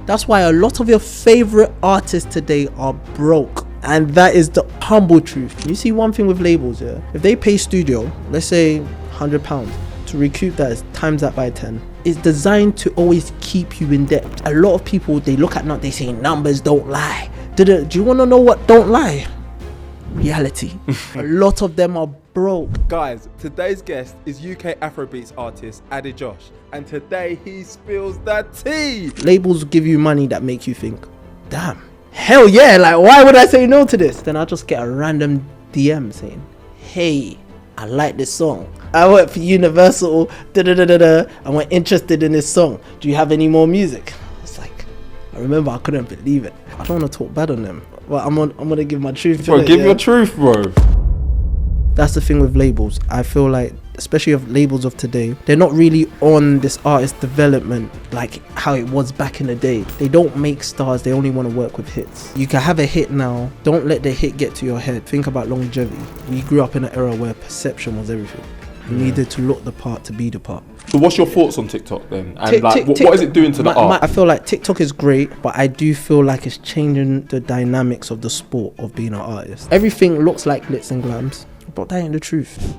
That's why a lot of your favorite artists today are broke. And that is the humble truth. You see one thing with labels, yeah? If they pay studio, let's say £100, to recoup that is times that by 10. It's designed to always keep you in debt. A lot of people, they look at numbers, they say numbers don't lie. Do you want to know what don't lie? Reality. A lot of them are broke. Guys, today's guest is UK Afrobeats artist AdeJosh, and today he spills the tea. Labels give you money that make you think, damn, hell yeah, like why would I say no to this? Then I just get a random DM saying, hey, I like this song. I work for Universal, and we're interested in this song. Do you have any more music? It's like, I remember I couldn't believe it. I don't want to talk bad on them, but I'm gonna give my truth. Bro, give your truth, bro. That's the thing with labels. I feel like, especially of labels of today, they're not really on this artist development like how it was back in the day. They don't make stars, they only want to work with hits. You can have a hit now, don't let the hit get to your head. Think about longevity. We grew up in an era where perception was everything. You needed to look the part to be the part. So what's your thoughts on TikTok then? And what is it doing to the art? I feel like TikTok is great, but I do feel like it's changing the dynamics of the sport of being an artist. Everything looks like glitz and glams, but that ain't the truth.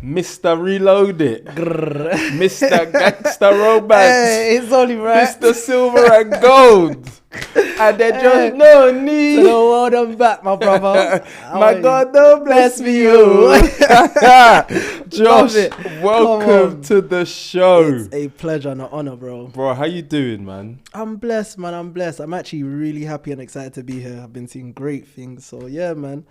Mr. Reload It, Mr. Gangsta Romance, Hey, it's only right. Mr. Silver and Gold, and there's just no need. No world I'm back, my brother. My God, don't bless me, you. Josh, welcome to the show. It's a pleasure and an honor, bro. Bro, how you doing, man? I'm blessed, man. I'm blessed. I'm actually really happy and excited to be here. I've been seeing great things. So, yeah, man.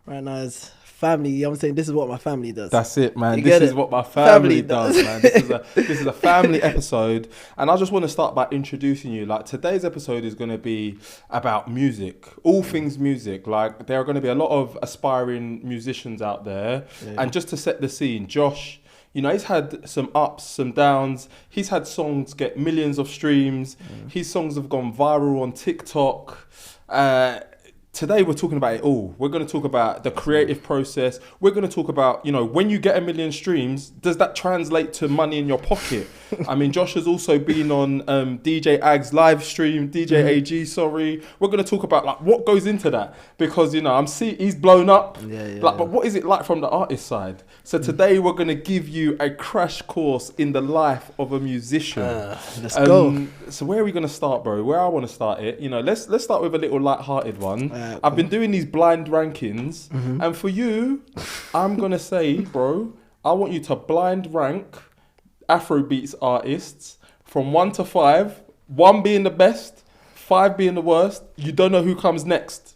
Right now, it's family. You know what I'm saying? This is what my family does. That's it, man. This is what my family does, man. This is a family episode. And I just want to start by introducing you. Like, today's episode is going to be about music. All things music. Like, there are going to be a lot of aspiring musicians out there. Yeah. And just to set the scene, Josh, you know, he's had some ups, some downs. He's had songs get millions of streams. His songs have gone viral on TikTok. Today we're talking about it all. We're going to talk about the creative process. We're going to talk about, you know, when you get 1 million streams, does that translate to money in your pocket? I mean, Josh has also been on DJ Ag's live stream, DJ AG, sorry. We're going to talk about like what goes into that because, you know, he's blown up. But what is it like from the artist side? So today we're going to give you a crash course in the life of a musician. Let's go. So where are we going to start, bro? Where I want to start it, you know, let's start with a little light-hearted one. I've been doing these blind rankings, and for you, I'm gonna say, bro, I want you to blind rank Afrobeats artists from 1 to 5, 1 being the best, 5 being the worst. You don't know who comes next.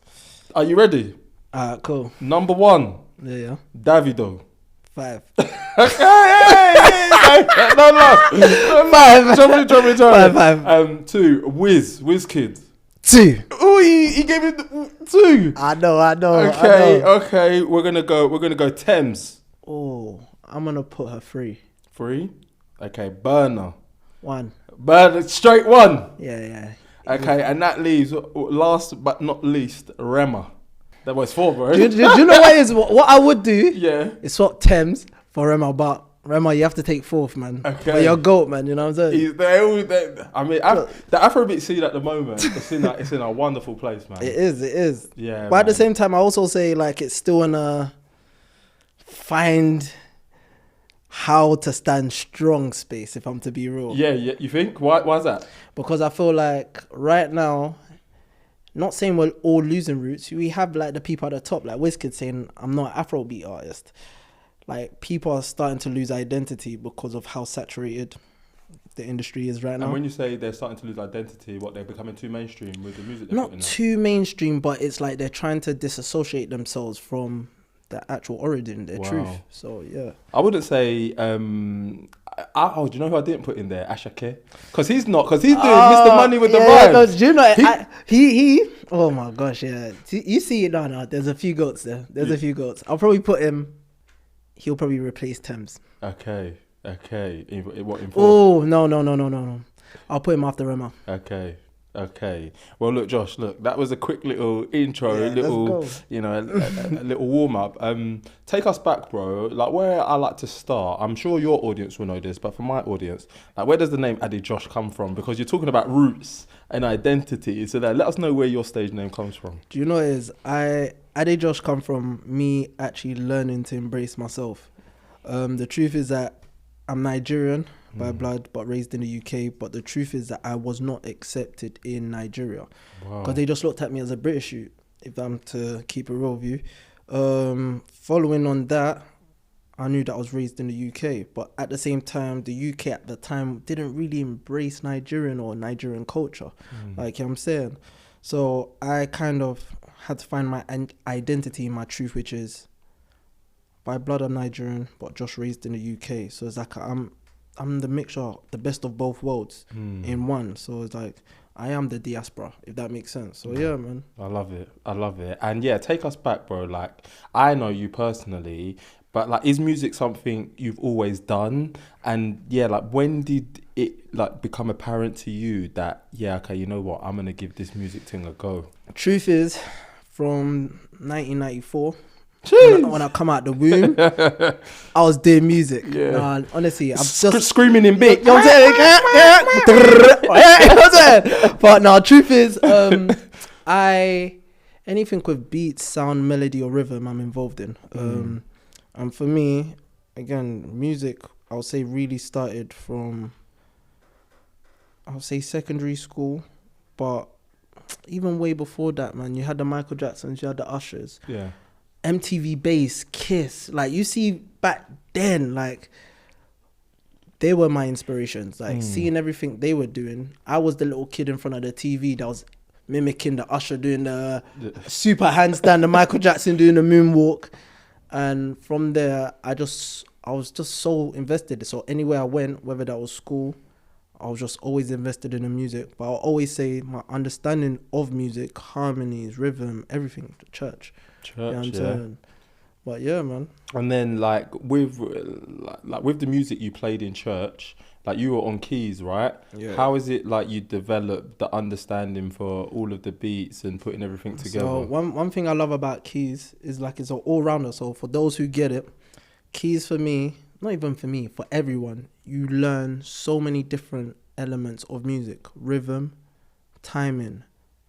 Are you ready? Cool. Number 1. Yeah. Davido. 5. hey. No. 5. Drop me. 5. 2. Wizkid. 2. Oh, he gave it 2. I know. Okay. We're gonna go Thames. Oh, I'm gonna put her 3. 3. Okay, Burner. 1. Burner, straight 1. Yeah. Okay, and that leaves last but not least Rema. That was 4, bro. Do you know what is what I would do? Yeah. Is swap Thames for Rema, but Rema, you have to take 4th, man. Okay. But you're GOAT, man. You know what I'm saying? I mean, the Afrobeat scene at the moment, it's in a wonderful place, man. It is. Yeah. But at the same time, I also say like it's still in a find how to stand strong space, if I'm to be real. Yeah. You think? Why is that? Because I feel like right now, not saying we're all losing roots, we have like the people at the top, like Wizkid saying, I'm not an Afrobeat artist. Like, people are starting to lose identity because of how saturated the industry is right now. And when you say they're starting to lose identity, what, they're becoming too mainstream with the music they're Not putting out? too mainstream, but it's like they're trying to disassociate themselves from the actual origin, their truth. So, yeah. I wouldn't say... do you know who I didn't put in there? Ashake. Because he's doing Mr. Money with the rhymes. No, do you know, he oh my gosh, yeah. You see it now, there's a few goats there. A few goats. I'll probably put him... He'll probably replace Thames. Okay. What in 4? Oh, no. I'll put him after Rema. Okay. Okay. Well, look, Josh. Look, that was a quick little intro, Yeah, let's go. you know, a little warm up. Take us back, bro. Like where I like to start. I'm sure your audience will know this, but for my audience, like where does the name AdeJosh come from? Because you're talking about roots and identity. So that let us know where your stage name comes from. Do you know what it is? AdeJosh come from me actually learning to embrace myself. The truth is that I'm Nigerian by blood, but raised in the UK. But the truth is that I was not accepted in Nigeria because they just looked at me as a British youth, if I'm to keep it real with you. Following on that, I knew that I was raised in the UK, but at the same time, the UK at the time didn't really embrace Nigerian or Nigerian culture, like you know what I'm saying. So I kind of had to find my identity, my truth, which is by blood I'm Nigerian, but just raised in the UK. So it's like I'm the mixture, the best of both worlds in one. So it's like I am the diaspora, if that makes sense. So yeah, man. I love it. And yeah, take us back, bro. Like I know you personally, but like is music something you've always done? And yeah, like when did it like become apparent to you that yeah, okay, you know what, I'm gonna give this music thing a go? Truth is, from 1994, when I come out the womb, I was doing music. Yeah. Nah, honestly, I'm just screaming in big. You know what I'm saying? But no, truth is, anything with beats, sound, melody, or rhythm, I'm involved in. And for me, again, music, I would say really started from, I would say secondary school, but even way before that, man, you had the Michael Jacksons, you had the Ushers. Yeah. MTV Bass, Kiss, like you see back then, like they were my inspirations. Like seeing everything they were doing, I was the little kid in front of the TV that was mimicking the Usher doing the super handstand, the Michael Jackson doing the moonwalk, and from there I was just so invested. So anywhere I went, whether that was school, I was just always invested in the music. But I'll always say my understanding of music, harmonies, rhythm, everything, the church. You know what I'm saying? But yeah, man. And then like with the music you played in church, like you were on keys, right? Yeah. How is it like you developed the understanding for all of the beats and putting everything together? So one thing I love about keys is like it's an all-rounder. So for those who get it, keys for me, not even for me, for everyone, you learn so many different elements of music. Rhythm, timing,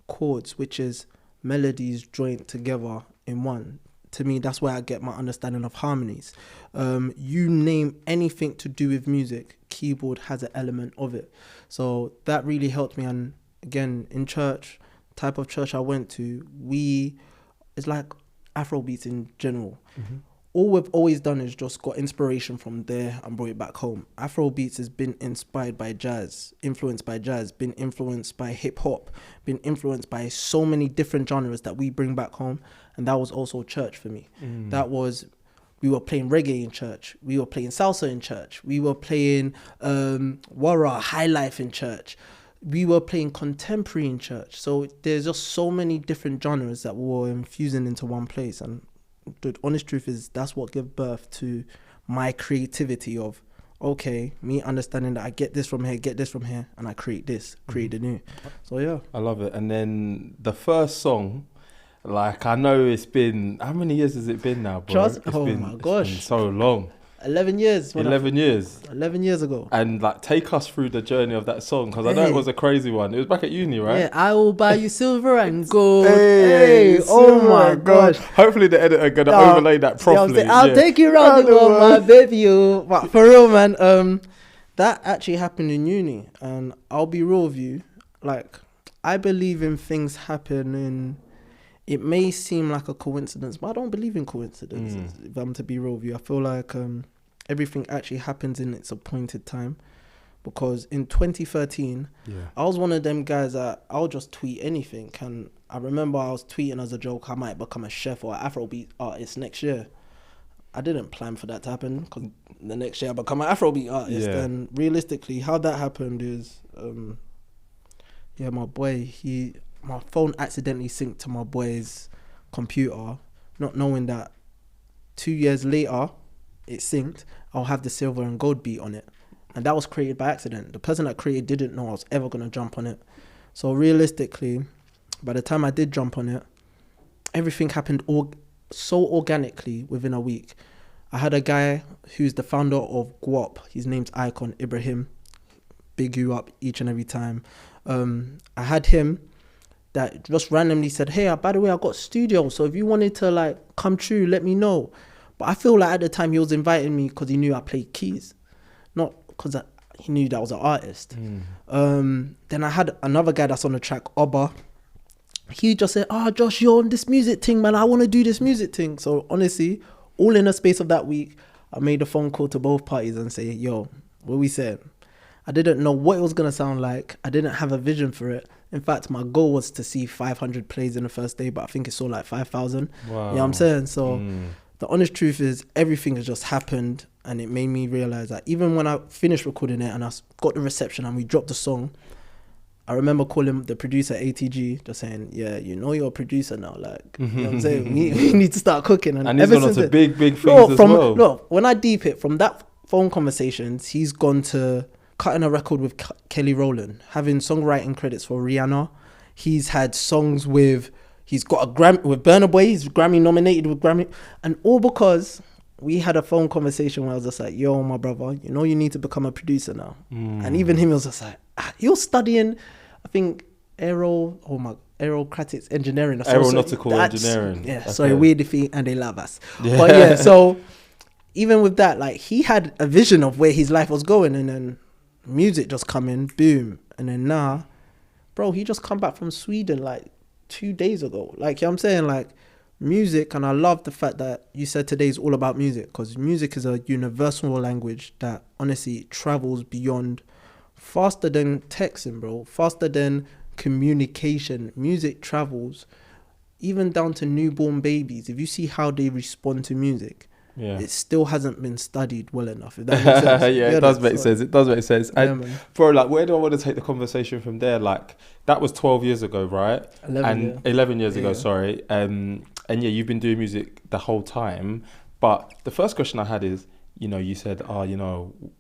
chords, which is melodies joined together in one. To me, that's where I get my understanding of harmonies. You name anything to do with music, keyboard has an element of it. So that really helped me. And again, in church, type of church I went to, it's like Afrobeats in general. All we've always done is just got inspiration from there and brought it back home. Afrobeats has been inspired by jazz, influenced by jazz, been influenced by hip hop, been influenced by so many different genres that we bring back home. And that was also church for me. We were playing reggae in church. We were playing salsa in church. We were playing wara, high life in church. We were playing contemporary in church. So there's just so many different genres that we were infusing into one place. And the honest truth is that's what gave birth to my creativity of, okay, me understanding that I get this from here, and I create this, create the new. So yeah. I love it. And then the first song, like I know it's been, how many years has it been now, bro? My gosh. It's been so long. 11 years. 11 years. 11 years ago. And like take us through the journey of that song, because I know it was a crazy one. It was back at uni, right? Yeah, I will buy you silver and gold. Hey, oh my gosh. Hopefully the editor gonna overlay that properly. I'll take you around the world, my baby. But for real, man, that actually happened in uni. And I'll be real with you, like, I believe in things happening. It may seem like a coincidence, but I don't believe in coincidences, if I'm to be real with you. I feel like everything actually happens in its appointed time. Because in 2013, I was one of them guys that I'll just tweet anything. And I remember I was tweeting as a joke, I might become a chef or an Afrobeat artist next year. I didn't plan for that to happen, because the next year I become an Afrobeat artist. And realistically, how that happened is, my boy, my phone accidentally synced to my boy's computer, not knowing that 2 years later it synced, I'll have the silver and gold beat on it. And that was created by accident. The person that created didn't know I was ever going to jump on it. So realistically, by the time I did jump on it, everything happened so organically within a week. I had a guy who's the founder of Guap. His name's Icon Ibrahim. Big you up each and every time. I had him that just randomly said, hey, by the way, I got a studio, so if you wanted to like come true, let me know. But I feel like at the time he was inviting me because he knew I played keys, not because he knew that I was an artist. Then I had another guy that's on the track, Oba. He just said, Josh, you're on this music thing, man. I want to do this music thing. So honestly, all in the space of that week, I made a phone call to both parties and say, yo, what we said? I didn't know what it was going to sound like. I didn't have a vision for it. In fact, my goal was to see 500 plays in the first day, but I think it saw like 5,000. Wow. You know what I'm saying? So the honest truth is everything has just happened, and it made me realize that even when I finished recording it and I got the reception and we dropped the song, I remember calling the producer ATG, just saying, yeah, you know you're a producer now. Like, you know what I'm saying? We need to start cooking. And he's gone on to big things as well. Look, when I deep it, from that phone conversations, he's gone to cutting a record with Kelly Rowland, having songwriting credits for Rihanna. He's had songs he's got a Grammy with Burna Boy. He's Grammy nominated with Grammy. And all because we had a phone conversation where I was just like, yo, my brother, you know you need to become a producer now. And even him was just like, you're studying, I think, aerocratics engineering. Aeronautical engineering. Yeah, okay. Sorry, weird defeat and they love us. Yeah. But yeah, so even with that, like he had a vision of where his life was going, and then music just come in, boom. And then now, bro, he just come back from Sweden like 2 days ago. Like, you know what I'm saying? Like, music, and I love the fact that you said today is all about music, because music is a universal language that honestly travels beyond, faster than texting, bro, faster than communication. Music travels even down to newborn babies. If you see how they respond to music, it still hasn't been studied well enough, if that makes sense. It does make sense. It does make sense. And bro, like, where do I want to take the conversation from there? Like, that was 12 years ago, right? 11 years ago, sorry. And yeah, you've been doing music the whole time. But the first question I had is, you know, you said,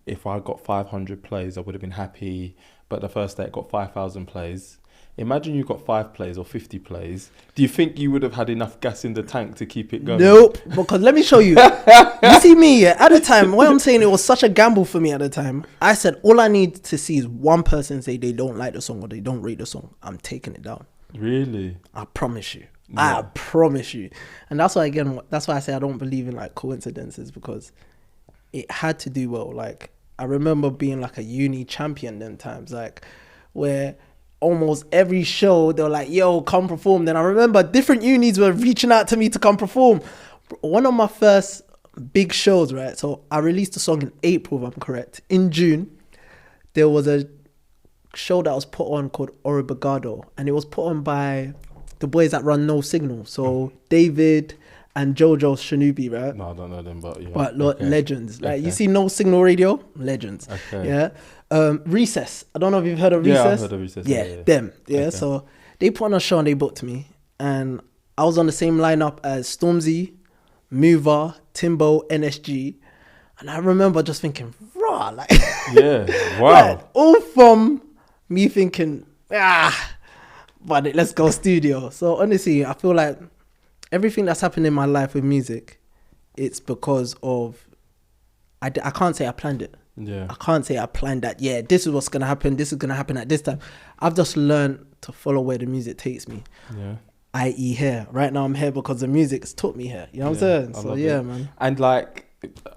if I got 500 plays, I would have been happy. But the first day it got 5,000 plays. Imagine you got 5 plays or 50 plays. Do you think you would have had enough gas in the tank to keep it going? Nope. Because let me show you. You see me, at the time, what I'm saying, it was such a gamble for me at the time. I said, all I need to see is one person say they don't like the song or they don't rate the song. I'm taking it down. Really? I promise you. Yeah. I promise you. And that's why, again, that's why I say I don't believe in like coincidences, because it had to do well. Like, I remember being like a uni champion them times, like, where almost every show they were like, yo, come perform. Then I remember different unis were reaching out to me to come perform. One of my first big shows, right? So I released a song in April, if I'm correct. In June, there was a show that was put on called Oribagado, and it was put on by the boys that run No Signal. So David and Jojo Shanubi, right? No, I don't know them, but yeah. But legends. Like, you see No Signal Radio? Legends. Okay. Yeah. Recess. I don't know if you've heard of Recess. Yeah, I've heard of Recess. Yeah, them. Yeah, okay. So they put on a show and they booked me. And I was on the same lineup as Stormzy, Mover, Timbo, NSG. And I remember just thinking, raw, like... Yeah, wow. Like, all from me thinking, but let's go studio. So honestly, I feel like everything that's happened in my life with music, it's because of... I can't say I planned it. Yeah. I can't say I planned that, this is what's going to happen, this is going to happen at this time. I've just learned to follow where the music takes me. Yeah. I.e. here. Right now I'm here because the music's took me here. You know what I'm saying? So yeah, man. And like,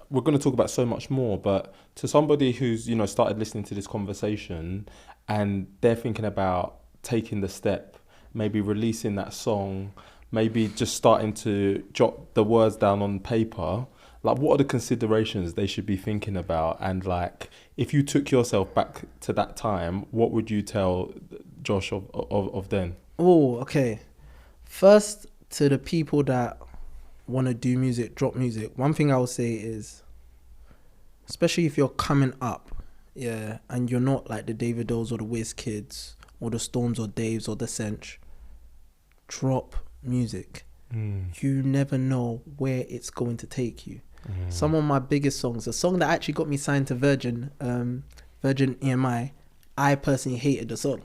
we're going to talk about so much more, but to somebody who's, you know, started listening to this conversation and they're thinking about taking the step, maybe releasing that song, maybe just starting to jot the words down on paper, like, what are the considerations they should be thinking about? And like, if you took yourself back to that time, what would you tell Josh of then? Oh, okay. First, to the people that want to do music, drop music, one thing I would say is, especially if you're coming up, and you're not like the Davidos or the Wizkids or the Storms or Daves or the Sench, drop music. You never know where it's going to take you. Some of my biggest songs, a song that actually got me signed to Virgin EMI, I personally hated the song.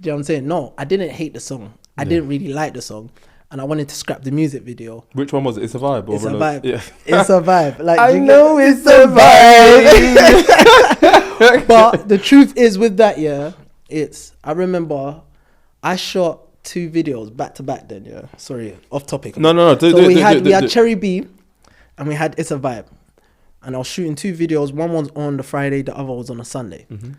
Do you know what I'm saying? No, I didn't hate the song. I didn't really like the song. And I wanted to scrap the music video. Which one was it? It's a vibe. Or It's a Reload? vibe. Yeah. It's a vibe. Like, I know it's a vibe. But the truth is with that, I remember I shot 2 videos back to back then, Sorry, off topic. No. We had Cherry B and we had It's a Vibe. And I was shooting 2 videos. One was on the Friday, the other was on a Sunday. Mm-hmm.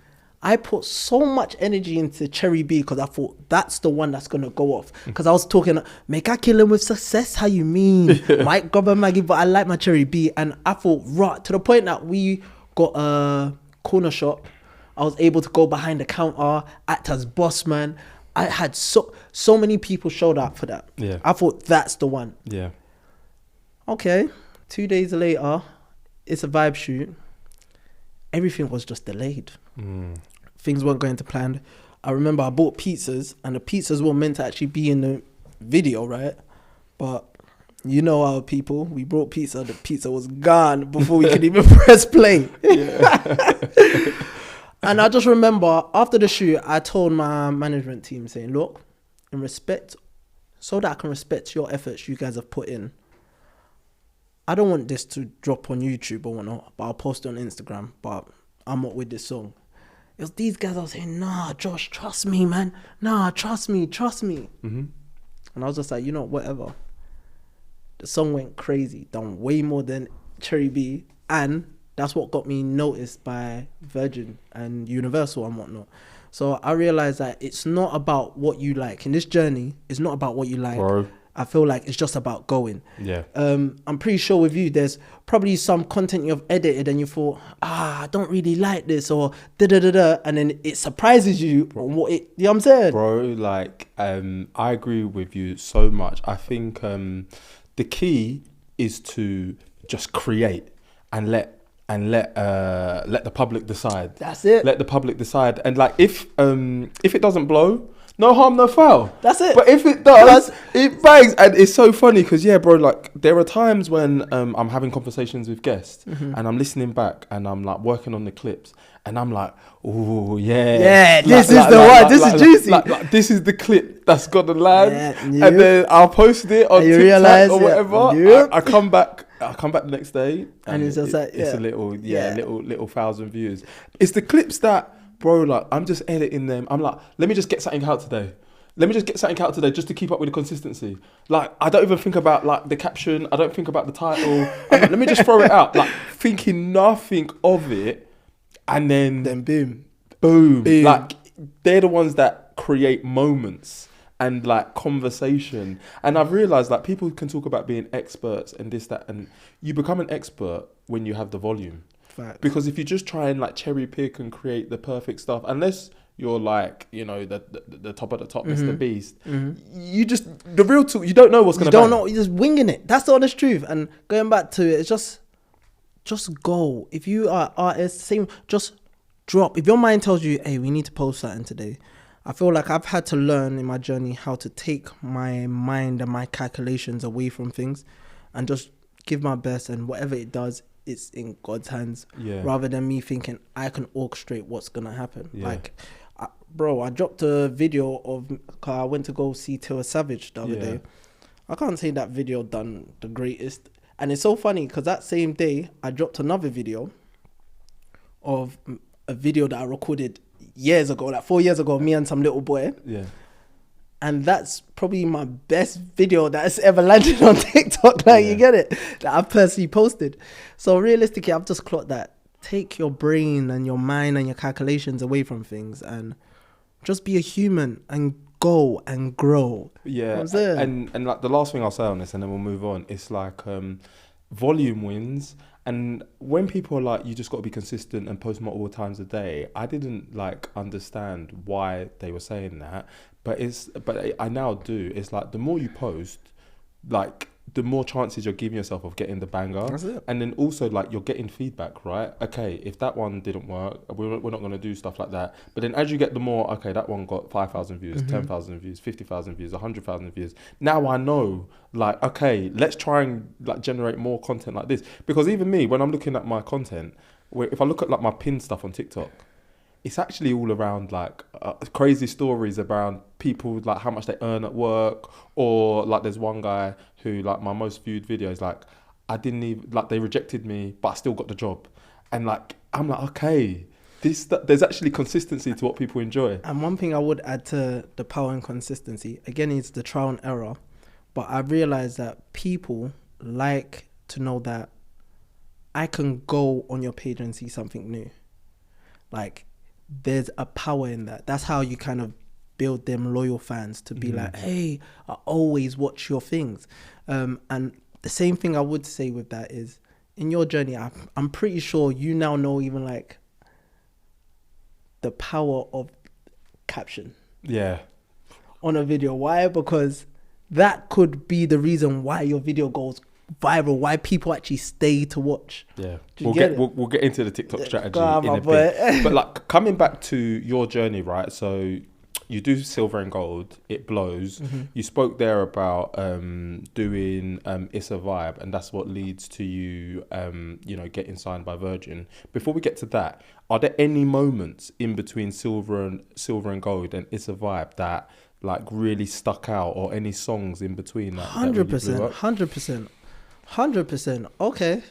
I put so much energy into Cherry B because I thought that's the one that's going to go off. Because I was talking, make I kill him with success, how you mean? Mike grab a Maggie, but I like my Cherry B. And I thought, right, to the point that we got a corner shop. I was able to go behind the counter, act as boss man. I had so many people showed up for that. Yeah. I thought that's the one. Yeah. Okay, 2 days later, It's a Vibe shoot. Everything was just delayed. Things weren't going to plan. I remember I bought pizzas and the pizzas were meant to actually be in the video, right? But you know our people, we brought pizza, the pizza was gone before we could even press play. And I just remember after the shoot, I told my management team saying, look, in respect, so that I can respect your efforts you guys have put in, I don't want this to drop on YouTube or whatnot, but I'll post it on Instagram, but I'm not with this song. It was these guys I was saying, nah, Josh, trust me, man. Nah, trust me. Mm-hmm. And I was just like, whatever. The song went crazy, done way more than Cherry B. And that's what got me noticed by Virgin and Universal and whatnot. So I realized that it's not about what you like. In this journey, it's not about what you like. Bro. I feel like it's just about going. Yeah. I'm pretty sure with you, there's probably some content you've edited and you thought, I don't really like this or da-da-da-da. And then it surprises you on what it, you know what I'm saying? Bro, like, I agree with you so much. I think the key is to just create and let the public decide. That's it. Let the public decide. And like, if it doesn't blow, no harm, no foul. That's it. But if it does, it bangs. And it's so funny because, bro, like there are times when I'm having conversations with guests and I'm listening back and I'm like working on the clips and I'm like, oh, yeah. Yeah, this is the one. This is juicy. Like, this is the clip that's got the land. Yeah, and then I'll post it on TikTok or whatever. Yep. I come back the next day and it's just like, it's a little 1,000 views. It's the clips that, bro, like, I'm just editing them. I'm like, let me just get something out today. Just to keep up with the consistency. Like, I don't even think about, like, the caption. I don't think about the title. Let me just throw it out. Like, thinking nothing of it. And then boom. Like, they're the ones that create moments and, like, conversation. And I've realised, like, people can talk about being experts and this, that. And you become an expert when you have the volume. Fact. Because if you just try and like cherry pick and create the perfect stuff, unless you're like, the top of the top, Mr. Beast, you just, the real talk, you don't know what's going to happen. You don't know, you're just winging it. That's the honest truth. And going back to it, it's just go. If you are artist, just drop. If your mind tells you, hey, we need to post something today, I feel like I've had to learn in my journey how to take my mind and my calculations away from things and just give my best, and whatever it does, it's in God's hands, rather than me thinking I can orchestrate what's gonna happen. Like, I dropped a video of, I went to go see Tiwa Savage the other day. I can't say that video done the greatest, and it's so funny because that same day I dropped another video of a video that I recorded years ago, like 4 years ago, me and some little boy. And that's probably my best video that's ever landed on TikTok. Like, you get it? That I've personally posted. So realistically, I've just clocked that. Take your brain and your mind and your calculations away from things and just be a human and go and grow. Yeah. And like the last thing I'll say on this, and then we'll move on, it's like volume wins. And when people are like, you just got to be consistent and post multiple times a day, I didn't like understand why they were saying that. But I now do. It's like the more you post, like the more chances you're giving yourself of getting the banger. That's it. And then also like you're getting feedback, right? Okay, if that one didn't work, we're not going to do stuff like that. But then as you get the more, okay, that one got 5,000 views, 10,000 views, 50,000 views, 100,000 views. Now I know, like, okay, let's try and like generate more content like this. Because even me, when I'm looking at my content, if I look at like my pin stuff on TikTok, it's actually all around like crazy stories around people, like how much they earn at work, or like there's one guy who, like, my most viewed video is like, I didn't even, like, they rejected me but I still got the job. And like, I'm like, okay, there's actually consistency to what people enjoy. And one thing I would add to the power and consistency, again, it's the trial and error, but I realized that people like to know that I can go on your page and see something new. Like, there's a power in that. That's how you kind of build them loyal fans to be like, hey, I always watch your things. And the same thing I would say with that is, in your journey, I'm pretty sure you now know even like the power of caption. Yeah. On a video. Why? Because that could be the reason why your video goes viral, why people actually stay to watch. Yeah, we'll get into the TikTok strategy in a bit. But like, coming back to your journey, right? So you do Silver and Gold, it blows. You spoke there about doing It's a Vibe, and that's what leads to you getting signed by Virgin. Before we get to that, are there any moments in between Silver and Gold and It's a Vibe that like really stuck out, or any songs in between that? 100%. Okay.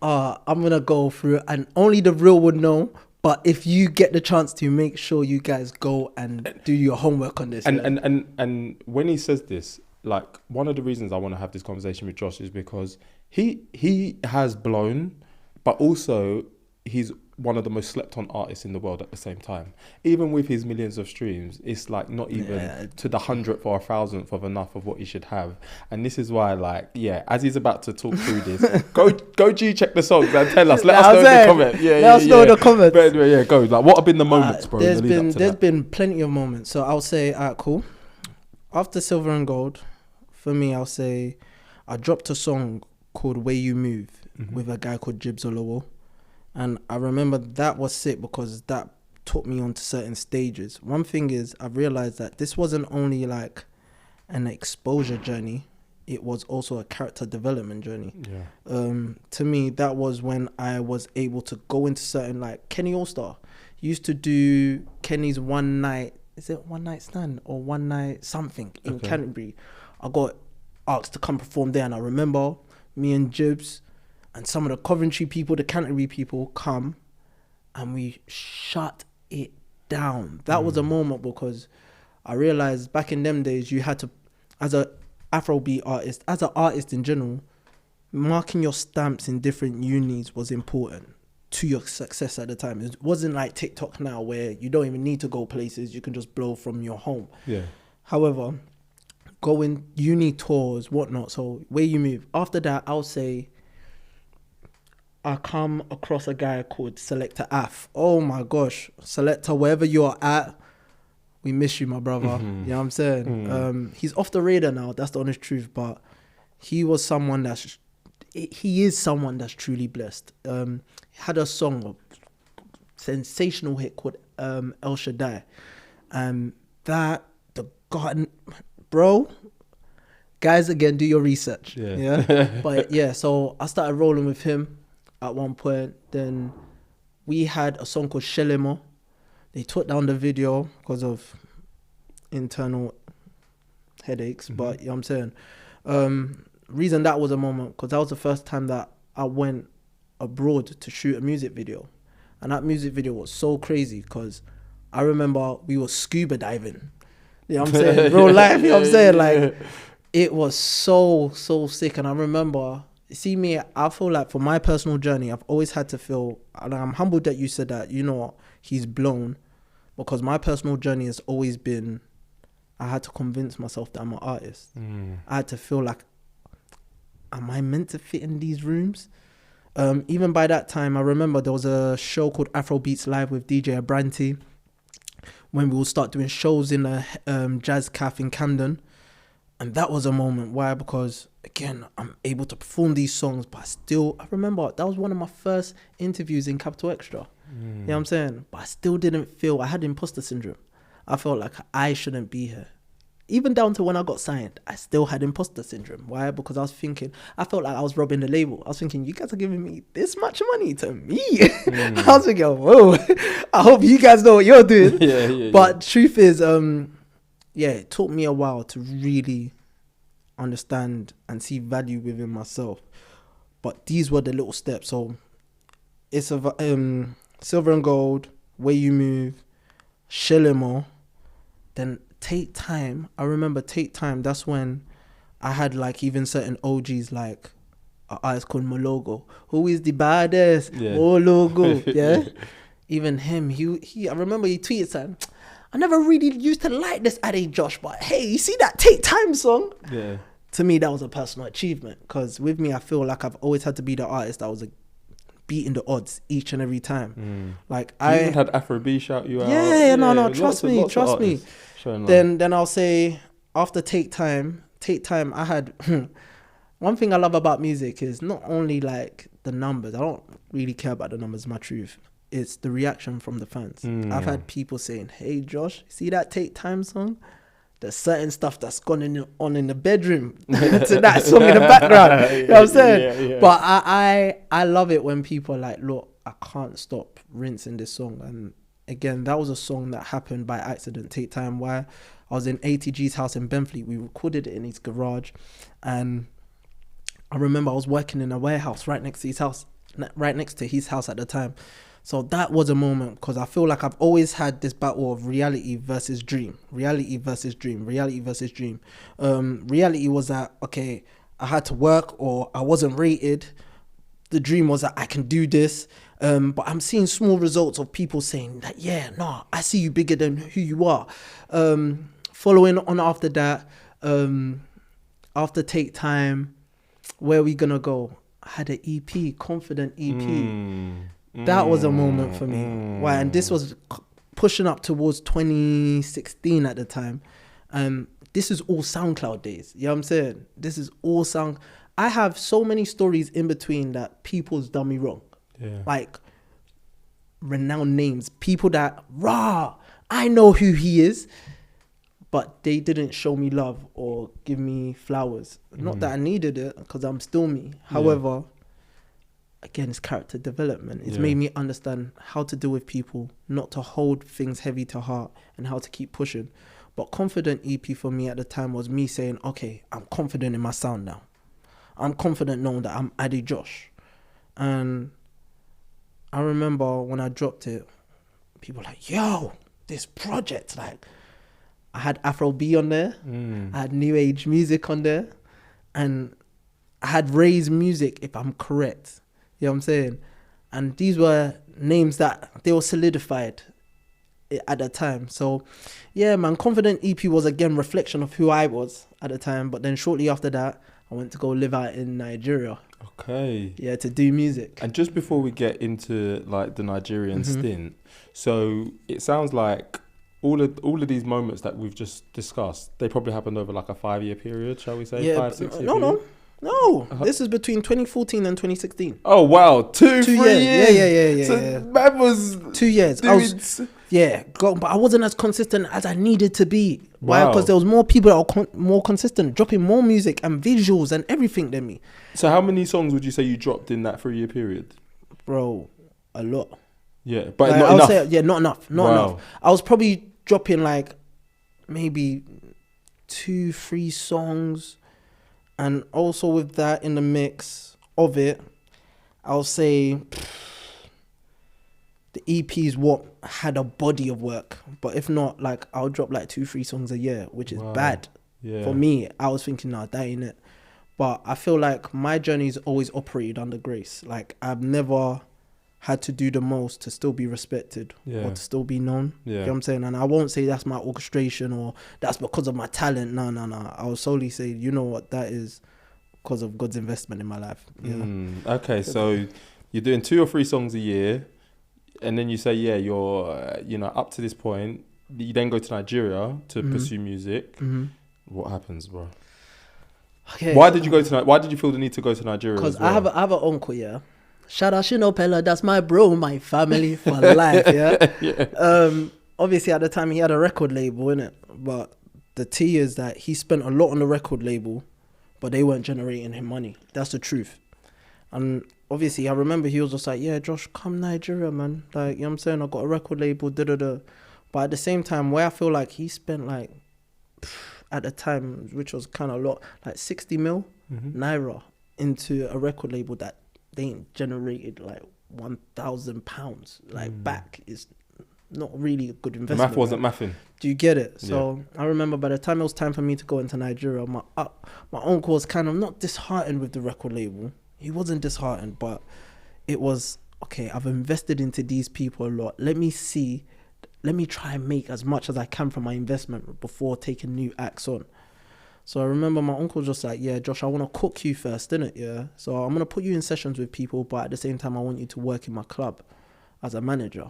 I'm gonna go through, and only the real would know. But if you get the chance to, make sure you guys go and do your homework on this. And when he says this, like, one of the reasons I want to have this conversation with Josh is because he has blown, but also he's one of the most slept on artists in the world at the same time. Even with his millions of streams, it's like not even to the 100th or 1,000th of enough of what he should have. And this is why, like, as he's about to talk through this, go G-check the songs and tell us. Let us know in the comments. Let us know in the comments. But anyway, go. Like, what have been the moments, bro? There's been plenty of moments. So I'll say, cool. After Silver and Gold, for me, I'll say I dropped a song called Way You Move with a guy called Jibs Olowo. And I remember that was sick because that took me onto certain stages. One thing is, I realized that this wasn't only like an exposure journey, it was also a character development journey. To me, that was when I was able to go into certain, like Kenny Allstar used to do Kenny's one night stand or one night something in Canterbury. I got asked to come perform there, and I remember me and Jibs and some of the Coventry people, the Canterbury people come, and we shut it down. That was a moment, because I realized back in them days, you had to, as a Afrobeat artist, as an artist in general, marking your stamps in different unis was important to your success at the time. It wasn't like TikTok now, where you don't even need to go places, you can just blow from your home. However, going uni tours, whatnot, so Where You Move. After that, I'll say I come across a guy called Selector Af. Oh my gosh, Selector, wherever you are at, we miss you, my brother. You know what I'm saying? He's off the radar now, that's the honest truth, but he is someone that's truly blessed. He had a song, a sensational hit called El Shaddai. The garden, bro, guys, again, do your research. But so I started rolling with him at one point. Then we had a song called Shelemo. They took down the video because of internal headaches, but you know what I'm saying? Reason that was a moment, because that was the first time that I went abroad to shoot a music video. And that music video was so crazy, because I remember we were scuba diving. You know what I'm saying? Real life, you know what I'm saying? Like, it was so sick. And I remember, see me, I feel like for my personal journey, I've always had to feel, and I'm humbled that you said that, you know what, he's blown, because my personal journey has always been, I had to convince myself that I'm an artist. I had to feel like, am I meant to fit in these rooms? Even by that time, I remember there was a show called Afrobeats Live with DJ Abranti, when we will start doing shows in a jazz cafe in Camden. And that was a moment. Why? Because, again, I'm able to perform these songs, but I remember that was one of my first interviews in Capital Extra. You know what I'm saying? But I still didn't feel, I had imposter syndrome. I felt like I shouldn't be here. even down to when I got signed, I still had imposter syndrome. Why? Because I felt like I was robbing the label. I was thinking, you guys are giving me this much money to me. I was thinking, whoa, I hope you guys know what you're doing. But truth is, it took me a while to really understand and see value within myself. But these were the little steps. So it's Silver and Gold, Way You Move, Shillimo, then Take Time. I remember Take Time. That's when I had like even certain OGs like an artist called Mologo, who is the baddest. Mologo, yeah. Even him, he. I remember he tweeted saying, "I never really used to like this AdeJosh, but hey, you see that Take Time song?" Yeah. To me, that was a personal achievement, because with me, I feel like I've always had to be the artist that was beating the odds each and every time. Like I even had Afrobeats shout you out. No, trust me. Then I'll say after Take Time, I had one thing I love about music is not only like the numbers. I don't really care about the numbers, my truth. It's the reaction from the fans. I've had people saying, "Hey Josh, see that Take Time song? There's certain stuff that's gone on in the bedroom to that song in the background." You know what I'm saying? Yeah. But I love it when people are like, "Look, I can't stop rinsing this song." And again, that was a song that happened by accident. Take Time, where I was in ATG's house in Benfleet. We recorded it in his garage, and I remember I was working in a warehouse right next to his house at the time. So that was a moment, because I feel like I've always had this battle of reality versus dream. Reality versus dream. Reality was that, okay, I had to work or I wasn't rated. The dream was that I can do this. But I'm seeing small results of people saying that, I see you bigger than who you are. Following on after that, after Take Time, where are we going to go? I had an EP, Confident EP. That was a moment for me. Why? And this was pushing up towards 2016 at the time. This is all SoundCloud days. You know what I'm saying? This is all I have so many stories in between that people's done me wrong. Yeah. Like renowned names. People that, I know who he is, but they didn't show me love or give me flowers. Not that I needed it, because I'm still me. However, again, it's character development. It's made me understand how to deal with people, not to hold things heavy to heart, and how to keep pushing. But Confident EP for me at the time was me saying, okay, I'm confident in my sound now. I'm confident knowing that I'm AdeJosh. And I remember when I dropped it, people were like, yo, this project, like, I had Afrobeats on there, I had New Age music on there, and I had Ray's music, if I'm correct. You know what I'm saying? And these were names that they were solidified at the time. So, yeah, man, Confident EP was again reflection of who I was at the time. But then shortly after that, I went to go live out in Nigeria. Okay. Yeah, to do music. And just before we get into like the Nigerian stint, so it sounds like all of these moments that we've just discussed, they probably happened over like a 5-year period, shall we say? 5-6 year period? No, this is between 2014 and 2016. Oh wow, 3 years. Yeah. So that was 2 years. But I wasn't as consistent as I needed to be. Why? Because there was more people that were more consistent, dropping more music and visuals and everything than me. So how many songs would you say you dropped in that 3-year period? Bro, a lot. Yeah, but like, not enough. Say, not enough. Not enough. I was probably dropping like maybe 2-3 songs. And also with that in the mix of it, I'll say the EP is what had a body of work. But if not, like, I'll drop like 2-3 songs a year, which is bad. Yeah. For me, I was thinking, nah, that ain't it. But I feel like my journey's always operated under grace. Like, I've never had to do the most to still be respected or to still be known. You know what I'm saying? And I won't say that's my orchestration or that's because of my talent. No. I will solely say, you know what, that is because of God's investment in my life. Okay, so you're doing 2 or 3 songs a year, and then you say, you're up to this point. You then go to Nigeria to pursue music. What happens, bro? Okay. Why did you feel the need to go to Nigeria? Because I have an uncle, Shout out Shino Pella, that's my bro, my family for life, Obviously at the time he had a record label, innit? But the tea is that he spent a lot on the record label, but they weren't generating him money. That's the truth. And obviously, I remember he was just like, yeah, Josh, come Nigeria, man. Like, you know what I'm saying? I got a record label, da-da-da. But at the same time, where I feel like he spent like, at the time, which was kind of a lot, like 60 mil Naira into a record label that they ain't generated like £1,000 like back is not really a good investment. The math wasn't mathing. Do you get it? So I remember by the time it was time for me to go into Nigeria, my uncle was kind of not disheartened with the record label. He wasn't disheartened, but it was, okay, I've invested into these people a lot. Let me try and make as much as I can from my investment before taking new acts on. So I remember my uncle was just like, yeah, Josh, I want to cook you first, innit? Yeah. So I'm going to put you in sessions with people, but at the same time, I want you to work in my club as a manager.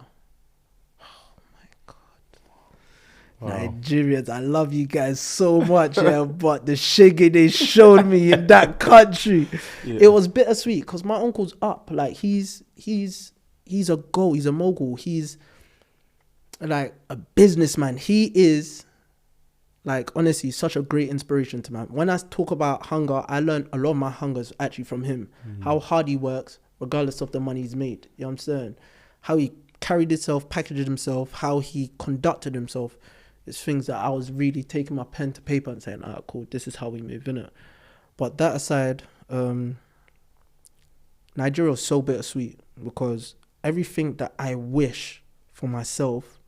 Wow. Nigerians, I love you guys so much, yeah, but the shiggy they showed me in that country, it was bittersweet because my uncle's up. Like he's a mogul. He's like a businessman. He is like, honestly, such a great inspiration to man. When I talk about hunger, I learned a lot of my hungers actually from him. How hard he works, regardless of the money he's made. You know what I'm saying? How he carried himself, packaged himself, how he conducted himself. It's things that I was really taking my pen to paper and saying, ah, cool, this is how we move, innit? But that aside, Nigeria was so bittersweet because everything that I wish for myself,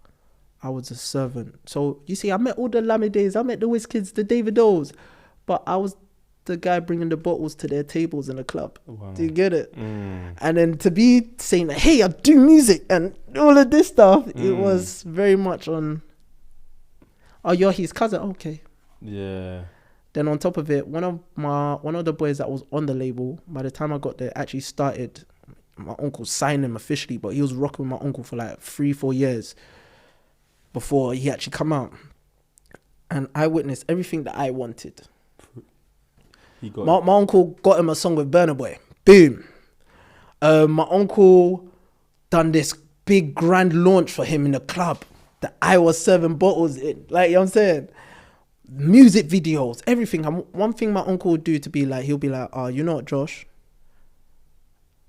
I was a servant. So, you see, I met all the Lamides, I met the Wizkids, the Davidos, but I was the guy bringing the bottles to their tables in the club. Wow. Do you get it? And then to be saying, hey, I do music and all of this stuff, it was very much on... Oh, you're his cousin? Okay. Yeah. Then on top of it, one of the boys that was on the label, by the time I got there, actually started, my uncle signed him officially, but he was rocking with my uncle for like 3-4 years before he actually come out. And I witnessed everything that I wanted. My uncle got him a song with Burna Boy. Boom. My uncle done this big grand launch for him in the club that I was serving bottles in. Like, you know what I'm saying? Music videos, everything. One thing my uncle would do to be like, he'll be like, oh, you know what, Josh?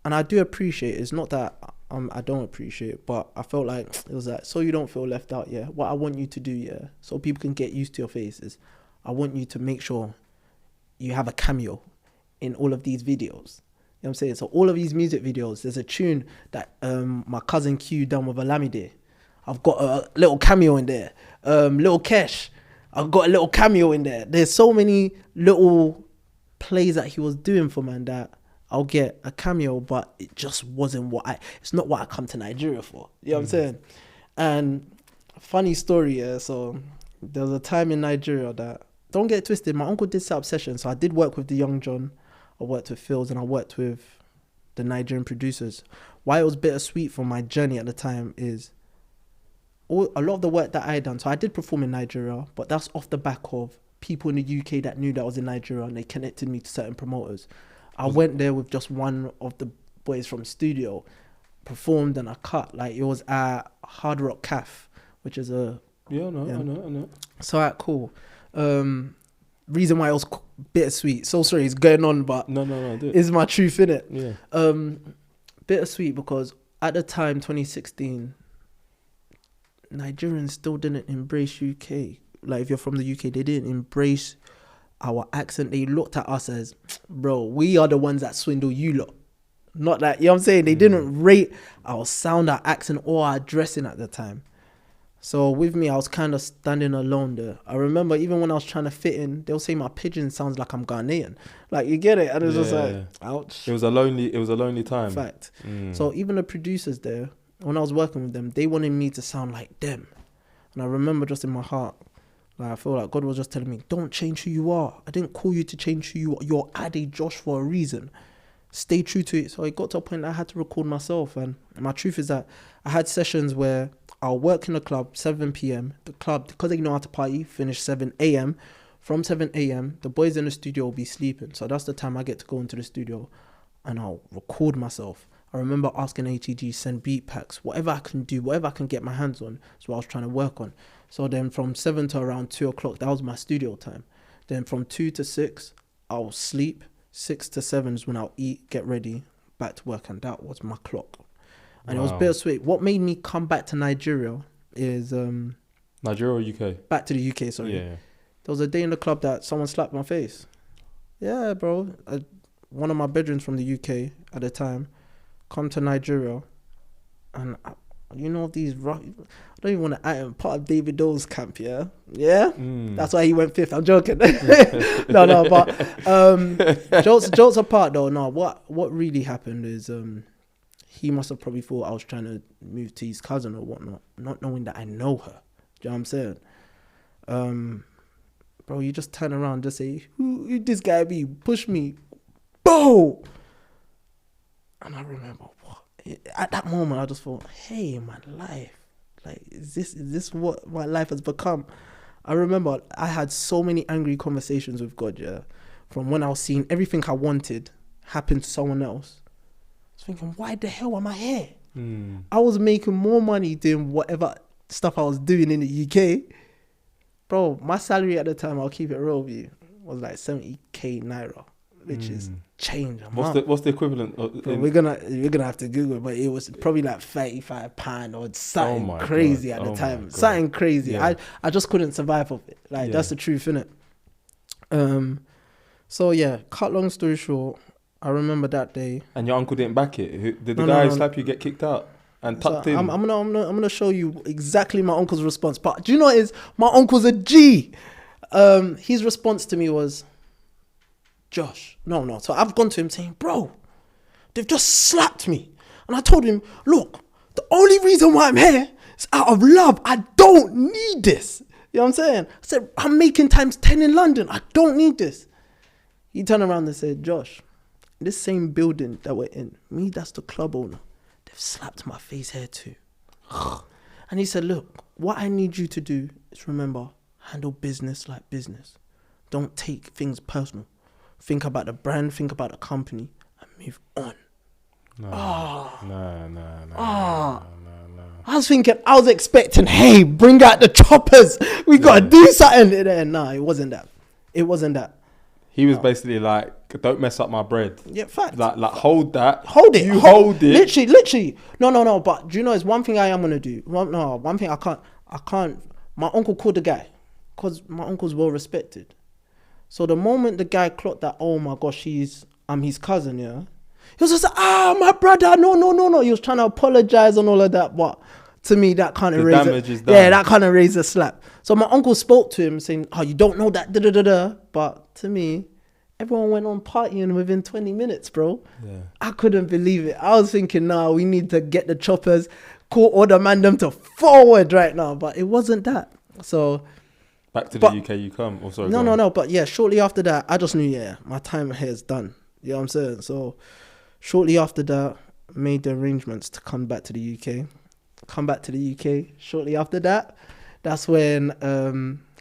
And I do appreciate it. It's not that I don't appreciate it, but I felt like, it was like, so you don't feel left out, yeah? What I want you to do, yeah, so people can get used to your faces, I want you to make sure you have a cameo in all of these videos. You know what I'm saying? So all of these music videos, there's a tune that my cousin Q done with Olamide. I've got a little cameo in there. Little Kesh, I've got a little cameo in there. There's so many little plays that he was doing for man that I'll get a cameo, but it just wasn't it's not what I come to Nigeria for. You know what I'm saying? And funny story, yeah. So there was a time in Nigeria that, don't get it twisted, my uncle did set up sessions. So I did work with the Young John, I worked with Phils, and I worked with the Nigerian producers. Why it was bittersweet for my journey at the time is a lot of the work that I done. So I did perform in Nigeria, but that's off the back of people in the UK that knew that I was in Nigeria and they connected me to certain promoters. I went there with just one of the boys from studio, performed and I cut. Like, it was at Hard Rock Caf, which is a... Yeah, I know. So, alright, cool. Reason why it was bittersweet. So sorry, it's going on, but no, it's my truth, innit? Yeah. Bittersweet because at the time, 2016, Nigerians still didn't embrace UK. Like, if you're from the UK, they didn't embrace our accent. They looked at us as, bro, we are the ones that swindle you lot. Not that, you know what I'm saying? They didn't rate our sound, our accent, or our dressing at the time. So with me, I was kind of standing alone there. I remember even when I was trying to fit in, they'll say my pidgin sounds like I'm Ghanaian. Like, you get it? And it was just like, ouch. It was a lonely time. Fact. So even the producers there, when I was working with them, they wanted me to sound like them. And I remember just in my heart, like, I feel like God was just telling me, don't change who you are. I didn't call you to change who you are. You're AdeJosh for a reason. Stay true to it. So it got to a point that I had to record myself. And my truth is that I had sessions where I'll work in the club, 7 p.m. The club, because they know how to party, finish 7 a.m. From 7 a.m., the boys in the studio will be sleeping. So that's the time I get to go into the studio and I'll record myself. I I remember asking ATG send beat packs, whatever I can do, whatever I can get my hands on. That's what I was trying to work on. So then from 7 to around 2 o'clock, that was my studio time. Then from 2 to 6, I'll sleep. 6 to 7 is when I'll eat, get ready, back to work, and that was my clock. And it was bittersweet. What made me come back to Nigeria is Nigeria or UK? Back to the UK, sorry. Yeah. There was a day in the club that someone slapped my face. Yeah, bro. One of my bedrooms from the UK at the time come to Nigeria, and these rock. I don't even want to add part of David Dole's camp. Yeah. That's why he went 5th. I'm joking. no, but jokes apart though. No, what really happened is he must have probably thought I was trying to move to his cousin or whatnot, not knowing that I know her. Do you know what I'm saying? Bro, you just turn around and just say, who this guy be? Push me. Boom! And I remember, at that moment, I just thought, hey, my life. Like, is this what my life has become? I remember I had so many angry conversations with God, yeah? From when I was seeing everything I wanted happen to someone else. I was thinking, why the hell am I here? I was making more money doing whatever stuff I was doing in the UK. Bro, my salary at the time, I'll keep it real with you, was like 70k naira, which is change. What's the equivalent? Bro, we're gonna have to Google it, but it was probably like £35 or something crazy at the time. Something crazy. Yeah. I just couldn't survive off it. Like that's the truth, innit? So yeah, cut long story short, I remember that day. And your uncle didn't back it. Did the guy who slapped you get kicked out? And tucked in. I'm gonna show you exactly my uncle's response. But do you know what is? My uncle's a G. His response to me was, Josh, no. So I've gone to him saying, bro, they've just slapped me. And I told him, look, the only reason why I'm here is out of love. I don't need this. You know what I'm saying? I said, I'm making times 10 in London. I don't need this. He turned around and said, Josh, this same building that we're in, me, that's the club owner. They've slapped my face here too. And he said, look, what I need you to do is remember, handle business like business. Don't take things personal. Think about the brand, think about the company, and move on. No. I was expecting, hey, bring out the choppers. We got to do something. No, it wasn't that. He was basically like, don't mess up my bread. Yeah, fact. Like hold that. Hold it. You hold it. Literally. No. But do you know, it's one thing I am going to do. One thing I can't. My uncle called the guy because my uncle's well respected. So the moment the guy clocked that, oh my gosh, I'm his cousin, yeah. He was just like, my brother, no. He was trying to apologize and all of that, but to me, that kind of raised that kind of raised a slap. So my uncle spoke to him saying, you don't know that, da-da-da-da. But to me, everyone went on partying within 20 minutes, bro. Yeah. I couldn't believe it. I was thinking, we need to get the choppers, call all the mandem to forward right now. But it wasn't that. So back to the UK you come. Oh, sorry, no. But yeah, shortly after that, I just knew, my time here is done. You know what I'm saying? So shortly after that, made the arrangements to come back to the UK. Shortly after that, that's when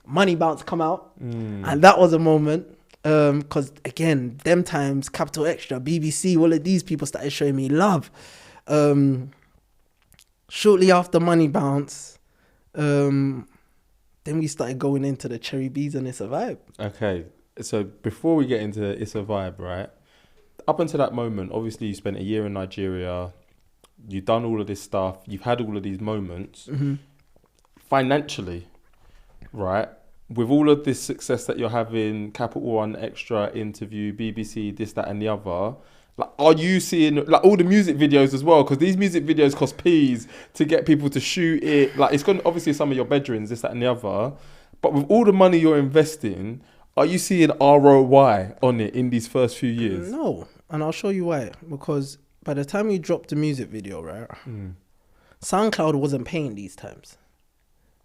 Money Bounce come out. And that was a moment. Because again, them times, Capital Extra, BBC, all of these people started showing me love. Shortly after Money Bounce, then we started going into the Cherry Bees and It's a Vibe. Okay, so before we get into It's a Vibe, right? Up until that moment, obviously you spent a year in Nigeria. You've done all of this stuff. You've had all of these moments. Mm-hmm. Financially, right? With all of this success that you're having, Capital One, Extra, Interview, BBC, this, that, and the other, like, are you seeing like all the music videos as well? Because these music videos cost peas to get people to shoot it. Like, it's going to obviously some of your bedrooms, this, that, and the other. But with all the money you're investing, are you seeing ROI on it in these first few years? No, and I'll show you why. Because by the time you dropped the music video, right, SoundCloud wasn't paying these times.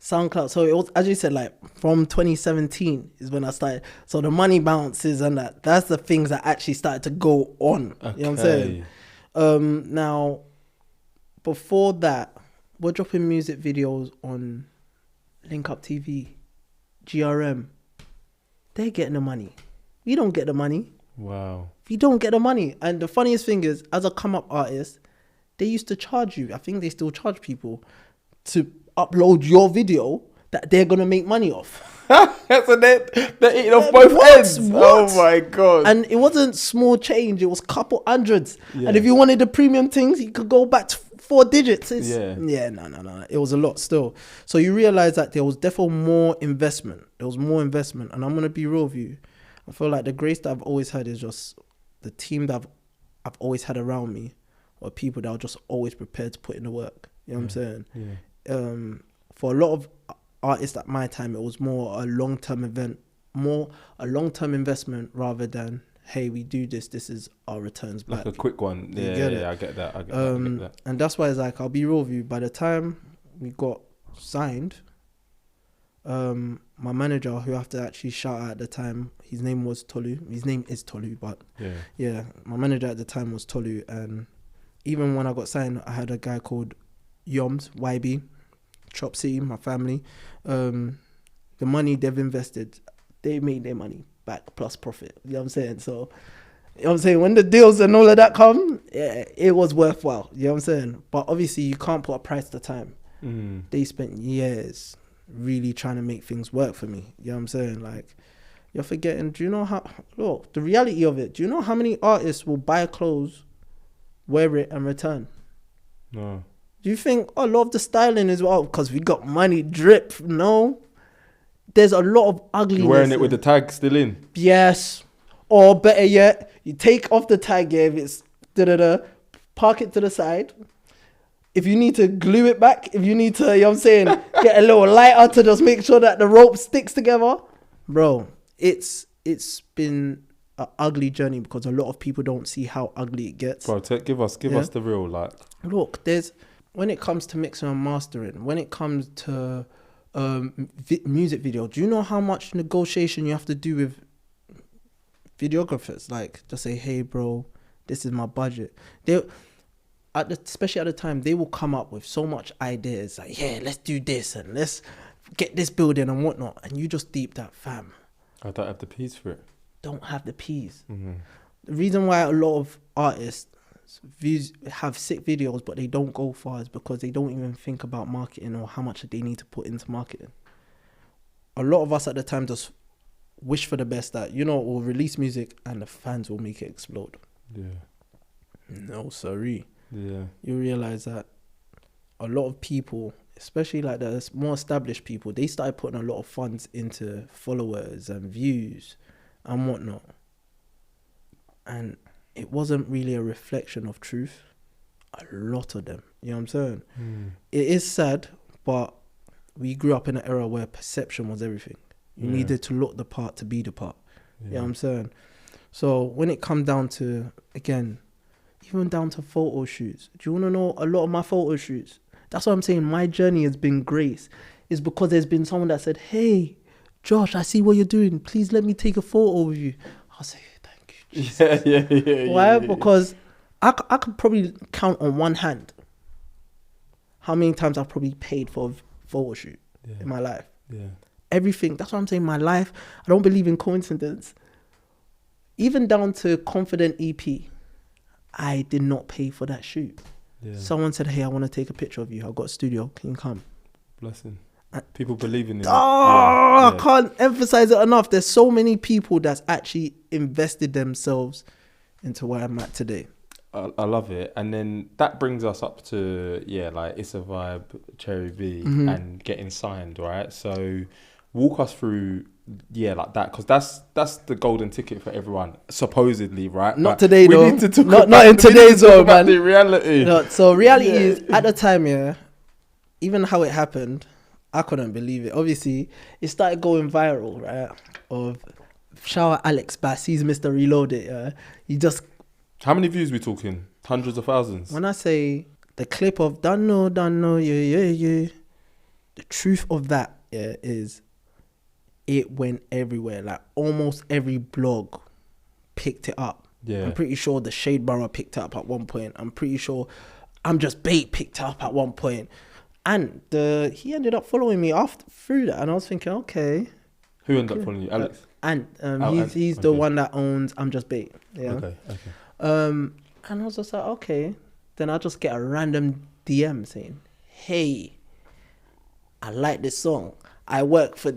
SoundCloud, so it was, as you said, like from 2017 is when I started. So the Money Bounces and that's the things that actually started to go on. Okay. You know what I'm saying? Now, before that, we're dropping music videos on Link Up TV, GRM. They're getting the money. We don't get the money. Wow. We don't get the money. And the funniest thing is, as a come up artist, they used to charge you. I think they still charge people to upload your video that they're gonna make money off. So they're eating off both ends. What? Oh my god! And it wasn't small change; it was couple hundreds. Yeah. And if you wanted the premium things, you could go back to 4 digits. No. It was a lot still. So you realize that there was definitely more investment. And I'm gonna be real with you. I feel like the grace that I've always had is just the team that I've always had around me, or people that are just always prepared to put in the work. You know what I'm saying? Yeah. For a lot of artists at my time, it was more a long-term investment rather than, hey, we do this is our returns back. Like a quick one. Yeah, I get that. And that's why it's like, I'll be real with you, by the time we got signed, my manager, who I have to actually shout out at the time, his name was Tolu. His name is Tolu, but my manager at the time was Tolu. And even when I got signed, I had a guy called Yoms, YB, Chop City, my family. The money they've invested, they made their money back plus profit. You know what I'm saying? So, you know what I'm saying? When the deals and all of that come, it was worthwhile. You know what I'm saying? But obviously, you can't put a price to time. They spent years really trying to make things work for me. You know what I'm saying? Like, you're forgetting, do you know how, look, the reality of it, do you know how many artists will buy clothes, wear it, and return? No. Do you think, I love the styling as well because we got money drip? No. There's a lot of ugliness. You're wearing it with the tag still in? Yes. Or better yet, you take off the tag, if it's park it to the side. If you need to glue it back, if you need to, you know what I'm saying, get a little lighter to just make sure that the rope sticks together. Bro, it's been an ugly journey because a lot of people don't see how ugly it gets. Bro, give us the real, like. Look, when it comes to mixing and mastering, when it comes to music video, do you know how much negotiation you have to do with videographers? Like, just say, hey, bro, this is my budget. Especially at the time, they will come up with so much ideas. Like, yeah, let's do this and let's get this building and whatnot. And you just deep that, fam. I don't have the peas for it. Don't have the peas. Mm-hmm. The reason why a lot of artists have sick videos but they don't go far is because they don't even think about marketing or how much they need to put into marketing. A lot of us at the time just wish for the best, that, you know, we'll release music and the fans will make it explode. Yeah. No, sorry. Yeah. You realize that a lot of people, especially like the more established people, they started putting a lot of funds into followers and views and whatnot. And it wasn't really a reflection of truth. A lot of them. You know what I'm saying? It is sad, but we grew up in an era where perception was everything. You needed to look the part to be the part. You know what I'm saying? So when it comes down to, again, even down to photo shoots, do you want to know a lot of my photo shoots? That's what I'm saying. My journey has been grace. It's because there's been someone that said, hey, Josh, I see what you're doing. Please let me take a photo with you. I'll say, thank you, Jesus. Yeah. Why? Because I could probably count on one hand how many times I've probably paid for a photo shoot in my life. Yeah. Everything. That's what I'm saying. My life, I don't believe in coincidence. Even down to Confident EP, I did not pay for that shoot. Yeah. Someone said, hey, I want to take a picture of you. I've got a studio. Can you come? Blessing. People believing in it. I can't emphasize it enough. There's so many people that's actually invested themselves into where I'm at today. I love it. And then that brings us up to, like It's a Vibe, Cherry B, and getting signed, right? So walk us through, like that, because that's the golden ticket for everyone, supposedly, right? Not today, though. We need to talk not in today's world, man. The reality. No, so reality is, at the time, even how it happened, I couldn't believe it. Obviously, it started going viral, right? Of shout out Alex Bass, he's Mr. Reloaded. He just... How many views we talking? Hundreds of thousands? When I say the clip of Don't know, yeah. The truth of that, is it went everywhere. Like almost every blog picked it up. Yeah. I'm pretty sure the Shade Borough picked it up at one point. I'm pretty sure I'm Just Bait picked it up at one point. And he ended up following me through that. And I was thinking, okay. Who ended up following you? Alex? He's the one that owns I'm Just Bait. Yeah. Okay. And I was just like, okay, then I'll just get a random DM saying, hey, I like this song. I work for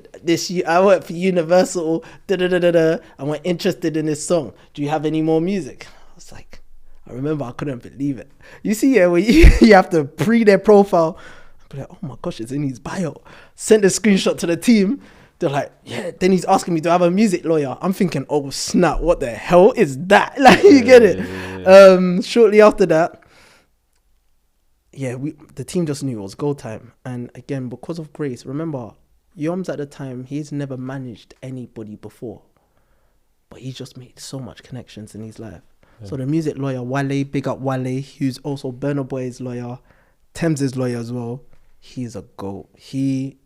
Universal, and we're interested in this song. Do you have any more music? I was like, I remember I couldn't believe it. You see, yeah, when you have to pre their profile. I'd be like, oh my gosh, it's in his bio. Send a screenshot to the team. They're like, yeah. Then he's asking me, do I have a music lawyer? I'm thinking, oh snap, what the hell is that? Like, you get it? Yeah. Shortly after that, the team just knew it was go time. And again, because of Grace, remember, Yoms at the time, he's never managed anybody before. But he's just made so much connections in his life. Yeah. So the music lawyer, Wale, big up Wale, who's also Burna Boy's lawyer, Thames' lawyer as well. He's a GOAT. He's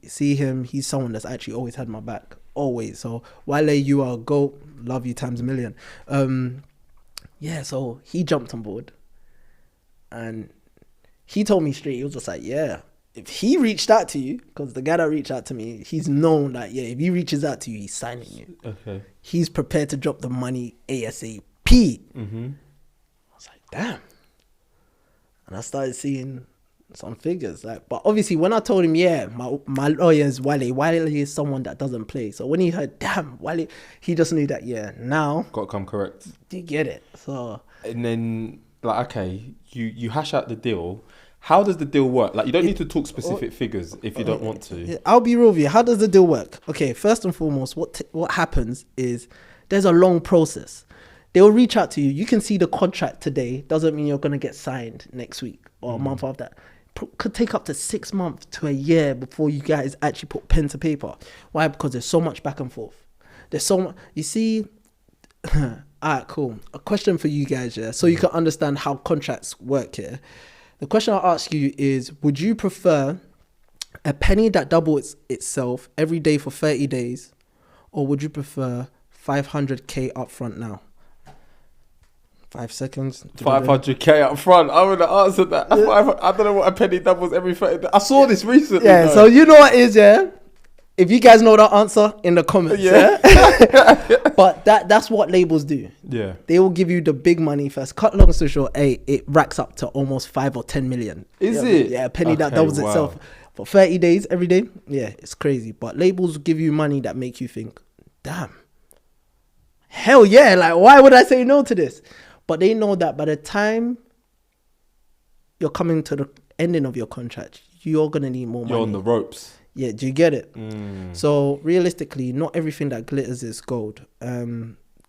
someone that's actually always had my back. Always. So Wale, you are a GOAT. Love you times a million. So he jumped on board. And he told me straight, he was just like, yeah, if he reached out to you, because the guy that reached out to me, he's known that, yeah, if he reaches out to you, he's signing you. Okay. He's prepared to drop the money ASAP. Mm-hmm. I was like, damn. And I started seeing some figures. But obviously, when I told him, yeah, my lawyer is Wale. Wale is someone that doesn't play. So when he heard, damn, Wale, he just knew that, yeah, now. Got to come correct. You get it. So. And then, okay, you hash out the deal. How does the deal work? You don't need to talk specific figures if you don't want to. I'll be real with you. How does the deal work? Okay, first and foremost, what happens is there's a long process. They will reach out to you. You can see the contract today. Doesn't mean you're going to get signed next week or a month after that. Could take up to 6 months to a year before you guys actually put pen to paper. Why? Because there's so much back and forth. There's so much. You see, all right, cool. A question for you guys, yeah, so you can understand how contracts work here. The question I'll ask you is, would you prefer a penny that doubles itself every day for 30 days, or would you prefer 500k upfront now? 5 seconds. 500k up front. I would have answered that. Yeah. I don't know what a penny doubles every 30 days. I saw this recently. Yeah, though. So you know what it is, yeah? If you guys know that answer, in the comments. Yeah. But that's what labels do. Yeah. They will give you the big money first. Cut long story short, it racks up to almost 5 or 10 million. Is it? Yeah, a penny that doubles itself for 30 days every day. Yeah, it's crazy. But labels give you money that make you think, damn. Hell yeah, why would I say no to this? But they know that by the time you're coming to the ending of your contract, you're going to need more money. You're on the ropes. Yeah, do you get it? So realistically, not everything that glitters is gold.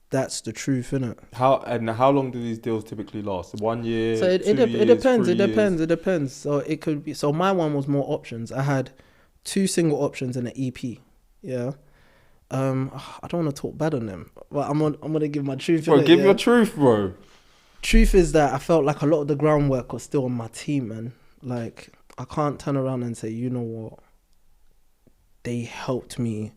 That's the truth, isn't it? How long do these deals typically last? 1 year? So it depends. It depends. So it could be. So my one was more options. I had 2 single options and an EP. Yeah. I don't want to talk bad on them, but I'm gonna give my truth. Bro, give your truth, bro. Truth is that I felt like a lot of the groundwork was still on my team, man. I can't turn around and say, you know what, they helped me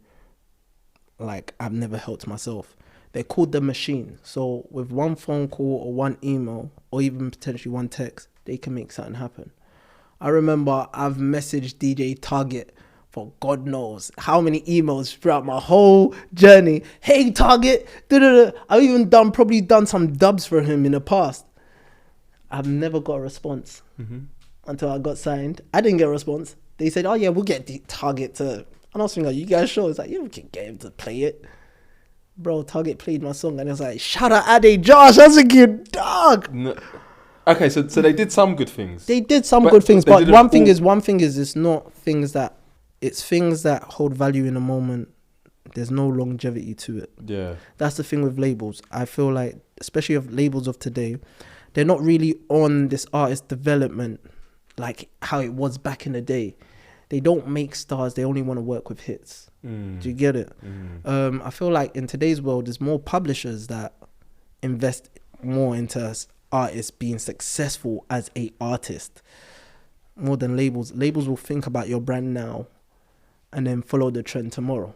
like I've never helped myself. They're called the machine. So with one phone call or one email or even potentially one text, they can make something happen. I remember I've messaged DJ Target for God knows how many emails throughout my whole journey. Hey, Target. I've even probably done some dubs for him in the past. I've never got a response until I got signed. I didn't get a response. They said, oh yeah, we'll get the Target to... And I was thinking, are you guys sure? It's like, yeah, we can get him to play it. Bro, Target played my song and it was like, shout out AdeJosh. I was thinking, dog. No. Okay, so they did some good things. They did some good things, but one thing is it's not things that... It's things that hold value in a moment. There's no longevity to it. Yeah. That's the thing with labels. I feel like, especially of labels of today, they're not really on this artist development like how it was back in the day. They don't make stars. They only want to work with hits. Do you get it? I feel like in today's world, there's more publishers that invest more into artists being successful as a artist more than labels. Labels will think about your brand now and then follow the trend tomorrow.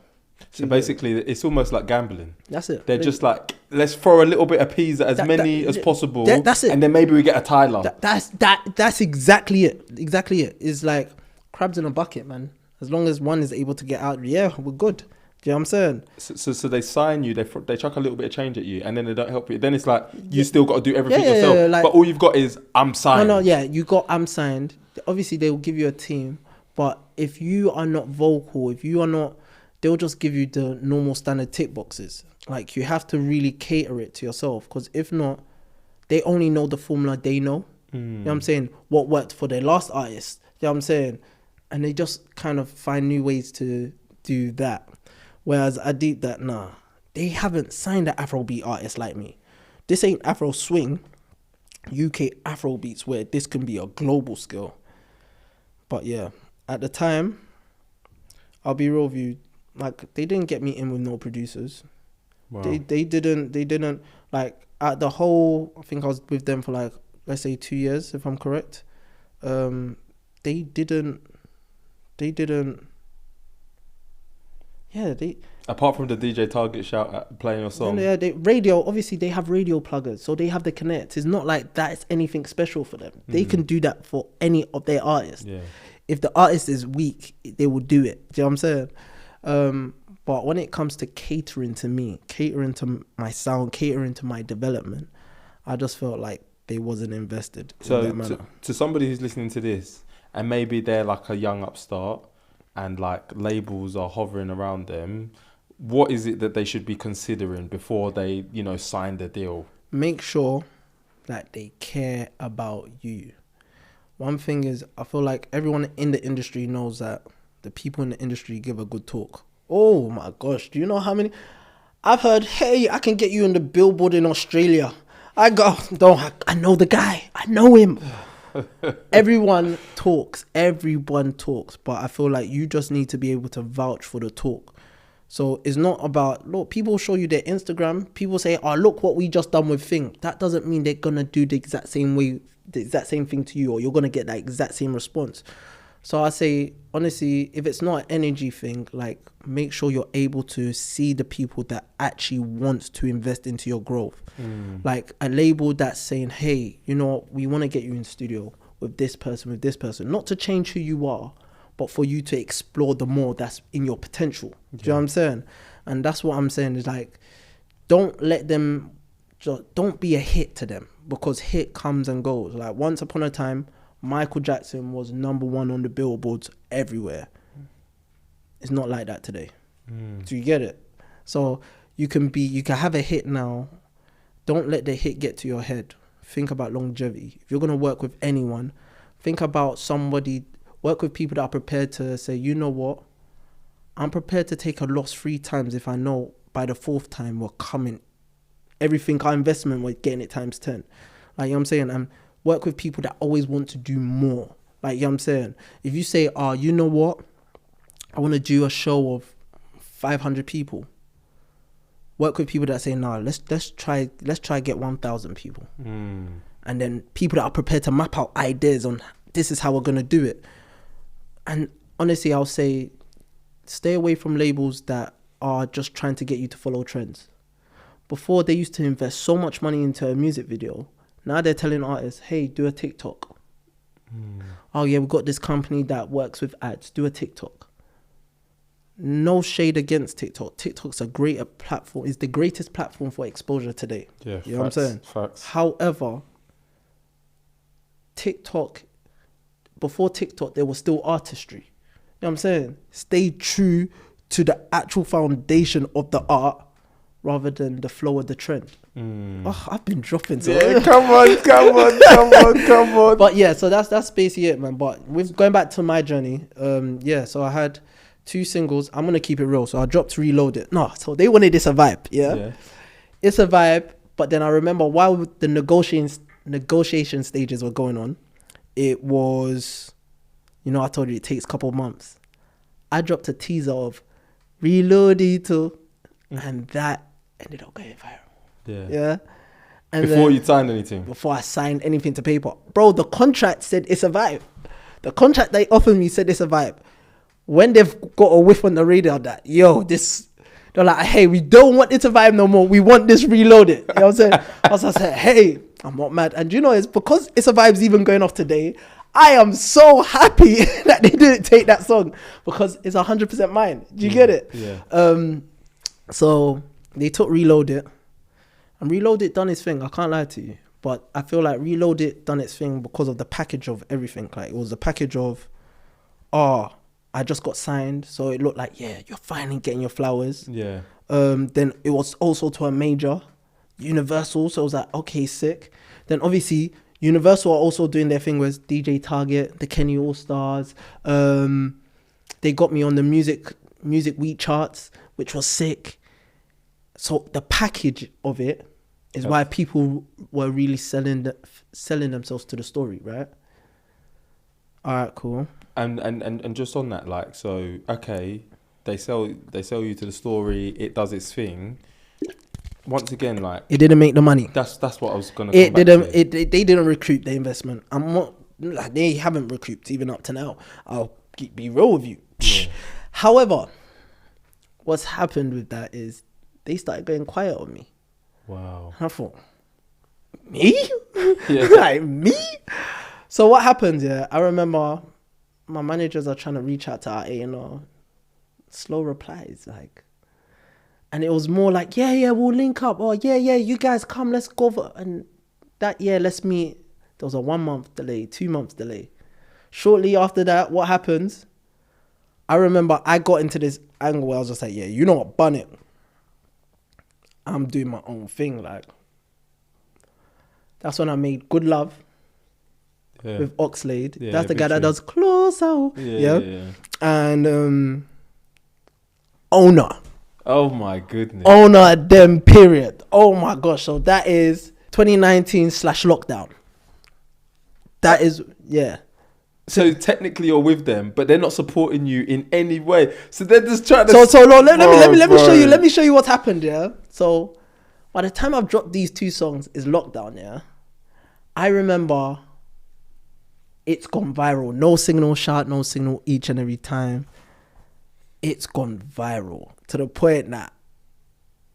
So basically, it's almost like gambling. That's it. They're just like, let's throw a little bit of peas at as many as possible. That's it. And then maybe we get a Tyler. That's exactly it. Exactly it. It's like crabs in a bucket, man. As long as one is able to get out, yeah, we're good. Do you know what I'm saying? So they sign you, they chuck a little bit of change at you, and then they don't help you. Then it's like you still got to do everything yourself. Like, but all you've got is I'm signed. You got I'm signed. Obviously, they will give you a team, but if you are not vocal, if you are not, they'll just give you the normal standard tick boxes. Like, you have to really cater it to yourself, because if not, they only know the formula they know. You know what I'm saying? What worked for their last artist. You know what I'm saying? And they just kind of find new ways to do that. Whereas I deep that, nah, they haven't signed an Afrobeat artist like me. This ain't Afro Swing, UK Afrobeats, where this can be a global skill. But yeah, at the time, I'll be real with you, like, they didn't get me in with no producers. Wow. They didn't, like, at the whole, I think I was with them for like, let's say 2 years, if I'm correct. They didn't, apart from the DJ Target shout at playing your song. Yeah, obviously they have radio pluggers, so they have the connect. It's not like that's anything special for them. They can do that for any of their artists. Yeah. If the artist is weak, they will do it. Do you know what I'm saying? But when it comes to catering to me, catering to my sound, catering to my development, I just felt like they wasn't invested in that manner. To somebody who's listening to this, and maybe they're like a young upstart, and like labels are hovering around them, what is it that they should be considering before they, sign the deal? Make sure that they care about you. One thing is, I feel like everyone in the industry knows that the people in the industry give a good talk. Oh my gosh, do you know how many? I've heard, hey, I can get you on the billboard in Australia. I know the guy. I know him. Everyone talks, but I feel like you just need to be able to vouch for the talk. So it's not about, look, people show you their Instagram, people say, oh, look what we just done with Thing. That doesn't mean they're gonna do the exact same thing to you, or you're gonna get that exact same response. So I say, honestly, if it's not an energy thing, like, make sure you're able to see the people that actually want to invest into your growth. Like a label that's saying, hey, we want to get you in the studio with this person, not to change who you are, but for you to explore the more that's in your potential. Do you know what I'm saying? And that's what I'm saying is, like, don't be a hit to them, because hit comes and goes. Like, once upon a time, Michael Jackson was #1 on the billboards everywhere. It's not like that today. Do you get it? So you can have a hit now. Don't let the hit get to your head. Think about longevity. If you're going to work with anyone, think about work with people that are prepared to say, you know what? I'm prepared to take a loss 3 times if I know by the 4th time we're coming. Everything, our investment, we're getting it times 10. Like, you know what I'm saying? And work with people that always want to do more. Like, you know what I'm saying? If you say, oh, you know what? I want to do a show of 500 people. Work with people that say, no, let's try get 1,000 people. And then people that are prepared to map out ideas on this is how we're going to do it. And honestly, I'll say, stay away from labels that are just trying to get you to follow trends. Before, they used to invest so much money into a music video. Now they're telling artists, hey, do a TikTok. Oh yeah, we've got this company that works with ads. Do a TikTok. No shade against TikTok. TikTok's a greater platform. It's the greatest platform for exposure today. Yeah, you know what I'm saying? Facts. However, before TikTok, there was still artistry. You know what I'm saying? Stay true to the actual foundation of the art rather than the flow of the trend. Oh, I've been dropping. So yeah, come on. But yeah, so that's basically it, man. But with going back to my journey, so I had 2 singles. I'm gonna keep it real. So I dropped Reloaded. No, so they wanted this a vibe. Yeah. It's a vibe. But then I remember while the negotiation stages were going on, it was, I told you it takes a couple of months. I dropped a teaser of Reloaded and that ended up going viral. Yeah. And before you signed anything? Before I signed anything to paper. Bro, the contract said it's a vibe. The contract they offered me said it's a vibe. When they've got a whiff on the radar that, they're like, hey, we don't want it to vibe no more. We want this Reloaded. You know what I'm saying? I said, hey, I'm not mad. And it's because It's a Vibe's even going off today. I am so happy that they didn't take that song because it's 100% mine. Do you get it? Yeah. So they took Reload It, and Reload It done its thing. I can't lie to you, but I feel like Reload It done its thing because of the package of everything. Like, it was a package of, I just got signed, so it looked like, yeah, you're finally getting your flowers. Yeah. Then it was also to a major, Universal, so it was like, okay, sick. Then obviously Universal are also doing their thing with DJ Target, the Kenny All Stars. They got me on the music week charts, which was sick. So the package of it is why people were really selling themselves to the story, right? All right, cool. And just on that, like, so okay, they sell you to the story. It does its thing. Once again, like, it didn't make the money. That's what I was gonna. They didn't recoup the investment. I'm not like, they haven't recouped even up to now. I'll be real with you. Yeah. However, what's happened with that is they started going quiet on me. Wow. I thought, me? Yeah. Like, me? So what happens? Yeah, I remember my managers are trying to reach out to our A&R. Slow replies, like. And it was more like, yeah, we'll link up. Oh, yeah, you guys come, let's go. And that, yeah, let's meet. There was a 1 month delay, 2 months delay. Shortly after that, what happens? I remember I got into this angle where I was just like, yeah, you know what, bun it. I'm doing my own thing. Like, that's when I made Good Love with Oxlade. Yeah, that's the guy that does Closer. Yeah. And Owner. Oh my goodness. Owner them, period. Oh my gosh. So that is 2019/lockdown. That is, yeah. So technically you're with them, but they're not supporting you in any way. So they're just trying to... Let me show you. Let me show you what's happened, yeah? So by the time I've dropped these 2 songs, is lockdown, yeah? I remember it's gone viral. No signal, shout, no signal each and every time. It's gone viral to the point that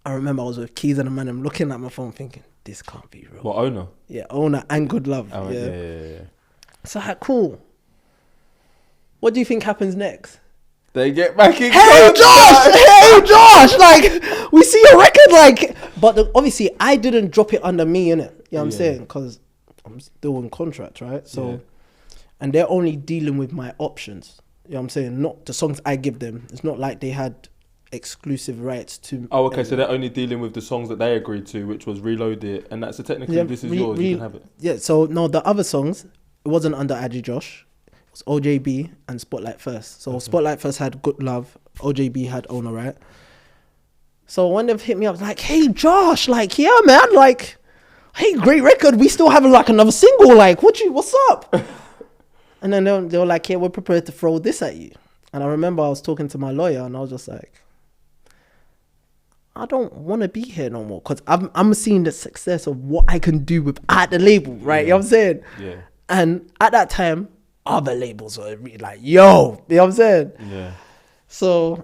I remember I was with Keys and the man. I'm looking at my phone thinking, this can't be real. What, Owner? Yeah, Owner and Good Love. Oh, yeah. So like, cool. What do you think happens next? They get back in Hey Josh! Like, we see your record, like, but obviously I didn't drop it under me, innit? You know what I'm saying? Because I'm still in contract, right? So, and they're only dealing with my options. You know what I'm saying? Not the songs I give them. It's not like they had exclusive rights to... Oh, okay, so they're only dealing with the songs that they agreed to, which was Reload It, and that's technically this is yours, you can have it. Yeah, so no, the other songs, it wasn't under AdeJosh. It was OJB and Spotlight First. So Spotlight First had Good Love, OJB had Owner, right? So when they've hit me up, like, hey Josh, like, yeah man, like, hey, great record, we still have like another single, like, what's up? And then they were like, yeah, we're prepared to throw this at you. And I remember I was talking to my lawyer and I was just like, I don't want to be here no more, because I'm seeing the success of what I can do at the label, right? You know what I'm saying? Yeah. And at that time, other labels were really like, yo, you know what I'm saying? Yeah. So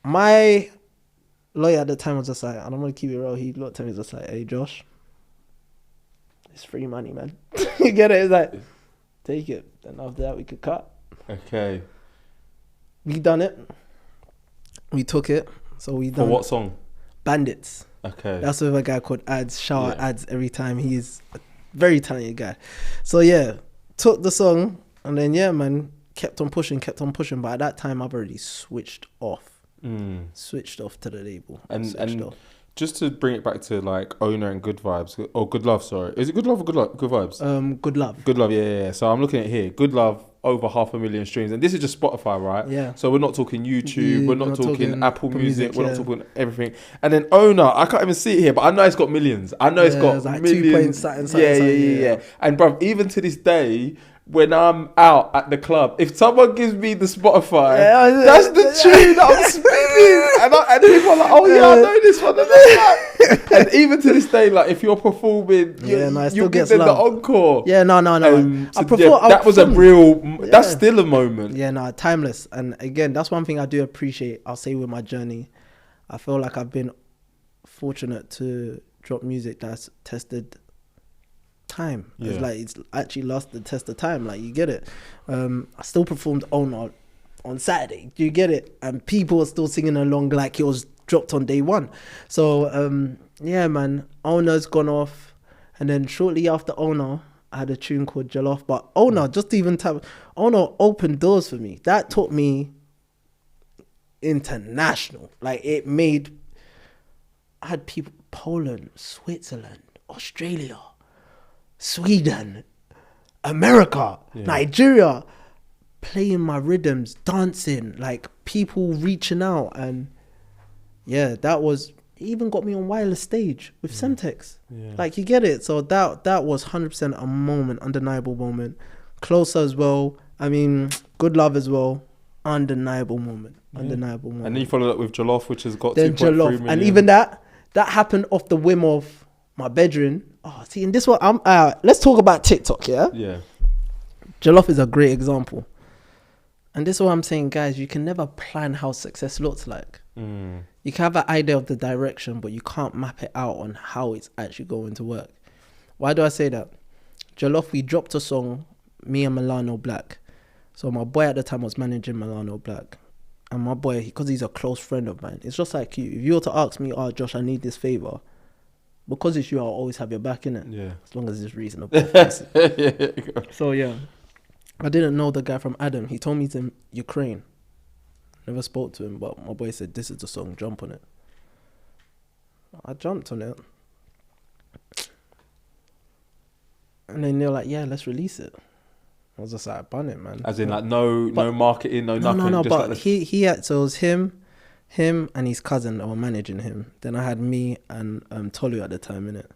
my lawyer at the time was just like, I don't want to keep it real. He looked at me just like, hey Josh, it's free money, man. You get it? It's like, take it. Then after that we could cut. Okay. We done it. We took it. So we done. For what song? Bandits. Okay. That's with a guy called Ads. Shout out Ads every time. He is a very talented guy. So yeah, took the song and then man, kept on pushing. But at that time I've already switched off. Switched off to the label. And just to bring it back to like Owner and Good Vibes, or Good Love, sorry. Is it Good Love or Good Vibes? Good Love. Good Love, yeah. So I'm looking at it here. Good Love, over 500,000 streams. And this is just Spotify, right? Yeah. So we're not talking YouTube, we're not talking Apple Music, we're not talking everything. And then Owner, I can't even see it here, but I know it's got millions. I know it's got like millions. Yeah. And bruv, even to this day, when I'm out at the club, if someone gives me the Spotify, that's the tune that I'm spinning. And people are like, oh yeah, I know this one. And even to this day, like if you're performing, you give them the encore. That was a real, that's still a moment. Yeah, no, timeless. And again, that's one thing I do appreciate, I'll say, with my journey. I feel like I've been fortunate to drop music that's tested time. Yeah. It's like it's actually lost the test of time. Like, you get it. I still performed Owner on Saturday. Do you get it? And people are still singing along like it was dropped on day one. So yeah, man, Owner's gone off, and then shortly after Owner, I had a tune called Jollof. But Owner, just even tap, Owner opened doors for me. That took me international. Like, it made, I had people Poland, Switzerland, Australia, Sweden, America, Nigeria, playing my rhythms, dancing, like people reaching out. And yeah, that was, even got me on Wireless Stage with Semtex. Like, you get it. So that was 100% a moment, undeniable moment. Closer as well. I mean, Good Love as well. Undeniable moment. Undeniable moment. And then you followed up with Jollof, which has got then 2.3 million. And even that happened off the whim of my bedroom. Oh, see, in this one, let's talk about TikTok, yeah? Yeah. Jollof is a great example. And this is what I'm saying, guys, you can never plan how success looks like. You can have an idea of the direction, but you can't map it out on how it's actually going to work. Why do I say that? Jollof, we dropped a song, me and Milano Black. So my boy at the time was managing Milano Black. And my boy, because he's a close friend of mine, it's just like you. If you were to ask me, oh, Josh, I need this favor, because it's you, I'll always have your back, innit? Yeah. As long as it's reasonable. So, yeah. I didn't know the guy from Adam. He told me he's in Ukraine. Never spoke to him, but my boy said, this is the song, jump on it. I jumped on it. And then they're like, yeah, let's release it. I was just like, bun it, man. As in, like, no marketing, no nothing. No, just but like he had, so it was him and his cousin that were managing him. Then I had me and Tolu at the time, innit?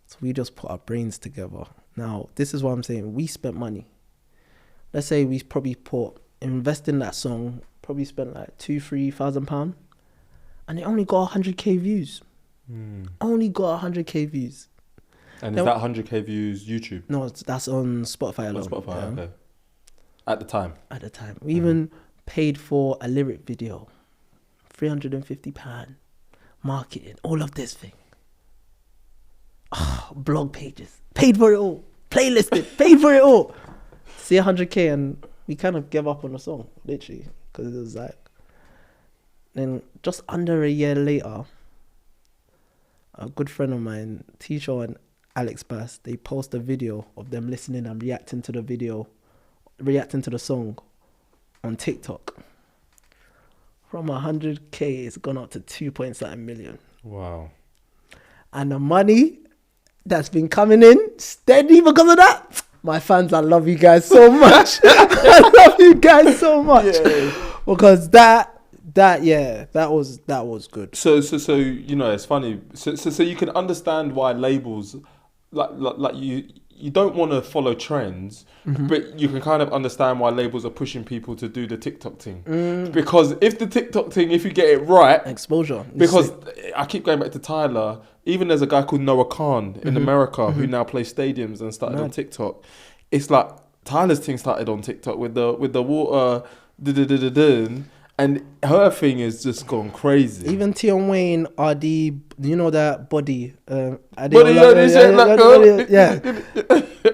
So we just put our brains together. Now, this is what I'm saying. We spent money. Let's say we probably invest in that song, probably spent like £2,000-3,000, and it only got 100k views. Only got 100k views. And is that 100k views YouTube? No, that's on Spotify alone. On Spotify, okay. At the time? At the time. We even paid for a lyric video. £350. Marketing. All of this thing. Oh, blog pages. Paid for it all. Playlisted. Paid for it all. See 100k, and we kind of gave up on the song, literally. Because it was like... Then just under a year later, a good friend of mine, T-Shaw and Alex Bass, they post a video of them listening and reacting to the song on TikTok. From 100k, it's gone up to 2.7 million. Wow. And the money that's been coming in steady because of that. My fans, I love you guys so much. I love you guys so much. Yeah. Because that was good. So you know, it's funny. So you can understand why labels like you don't want to follow trends, but you can kind of understand why labels are pushing people to do the TikTok thing. Because if the TikTok thing, if you get it right, exposure. Because I keep going back to Tyler. Even there's a guy called Noah Khan in America who now plays stadiums and started on TikTok. It's like Tyler's thing started on TikTok with the water, and her thing is just gone crazy. Even Tion Wayne, RD, you know that body.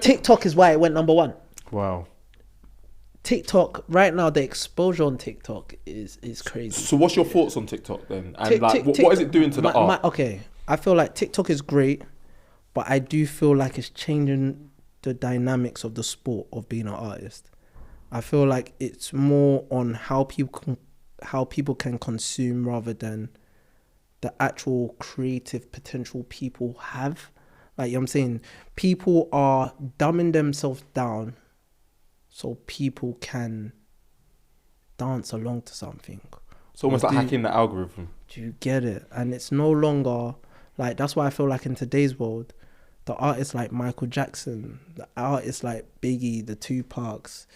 TikTok is why it went number one. Wow. TikTok right now, the exposure on TikTok is crazy. So what's your thoughts on TikTok then? And what is it doing to the art? Okay, I feel like TikTok is great, but I do feel like it's changing the dynamics of the sport of being an artist. I feel like it's more on how people can consume rather than the actual creative potential people have. Like, you know what I'm saying? People are dumbing themselves down so people can dance along to something. It's almost like hacking the algorithm. Do you get it? And it's no longer... Like, that's why I feel like in today's world, the artists like Michael Jackson, the artists like Biggie, the Tupacs,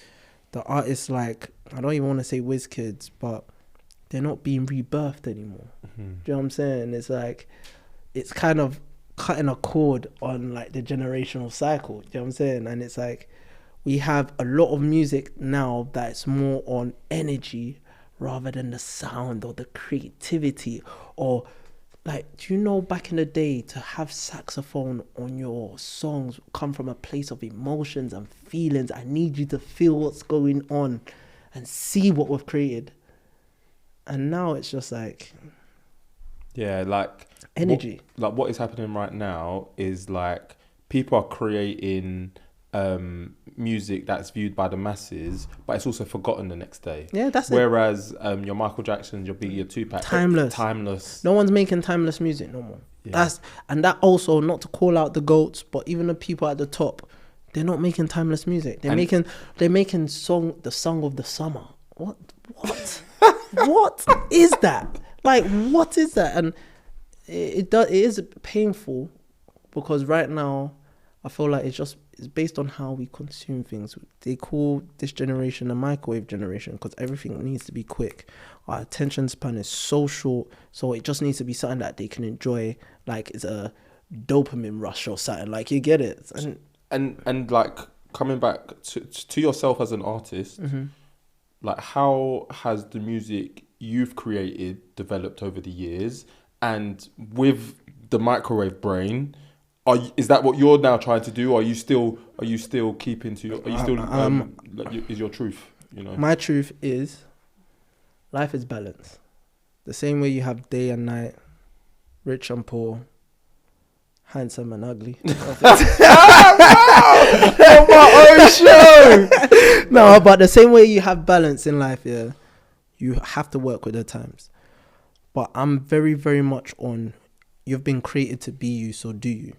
the artists like, I don't even want to say WizKids, but they're not being rebirthed anymore. Do you know what I'm saying? It's like, it's kind of cutting a cord on like the generational cycle. Do you know what I'm saying? And it's like, we have a lot of music now that's more on energy rather than the sound or the creativity or Like, do you know back in the day, to have saxophone on your songs come from a place of emotions and feelings? I need you to feel what's going on and see what we've created. And now it's just like, yeah, like energy. What is happening right now is like people are creating music that's viewed by the masses, but it's also forgotten the next day. Yeah, that's it. Whereas your Michael Jacksons, your Biggie, your Tupac, timeless. No one's making timeless music no more. Yeah. That also, not to call out the goats, but even the people at the top, they're not making timeless music. They're making the song of the summer. What what is that? Like, what is that? And it is painful, because right now I feel like it's based on how we consume things. They call this generation a microwave generation, because everything needs to be quick. Our attention span is so short, so it just needs to be something that they can enjoy, like it's a dopamine rush or something. Like, you get it. And like, coming back to yourself as an artist, like, how has the music you've created developed over the years? And with the microwave brain, is that what you're now trying to do? Or are you still keeping to your? Are you still is your truth? You know, my truth is, life is balance. The same way you have day and night, rich and poor, handsome and ugly. On my own show. No, but the same way you have balance in life, yeah, you have to work with the times. But I'm very, very much on, you've been created to be you, so do you.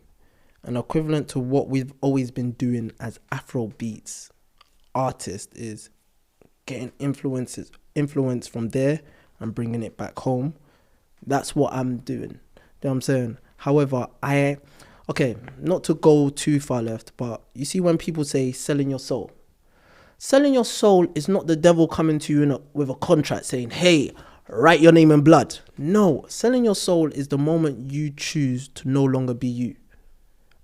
And equivalent to what we've always been doing as Afrobeats artists is getting influence from there and bringing it back home. That's what I'm doing. You know what I'm saying? However, not to go too far left, but you see when people say selling your soul. Selling your soul is not the devil coming to you with a contract saying, hey, write your name in blood. No, selling your soul is the moment you choose to no longer be you.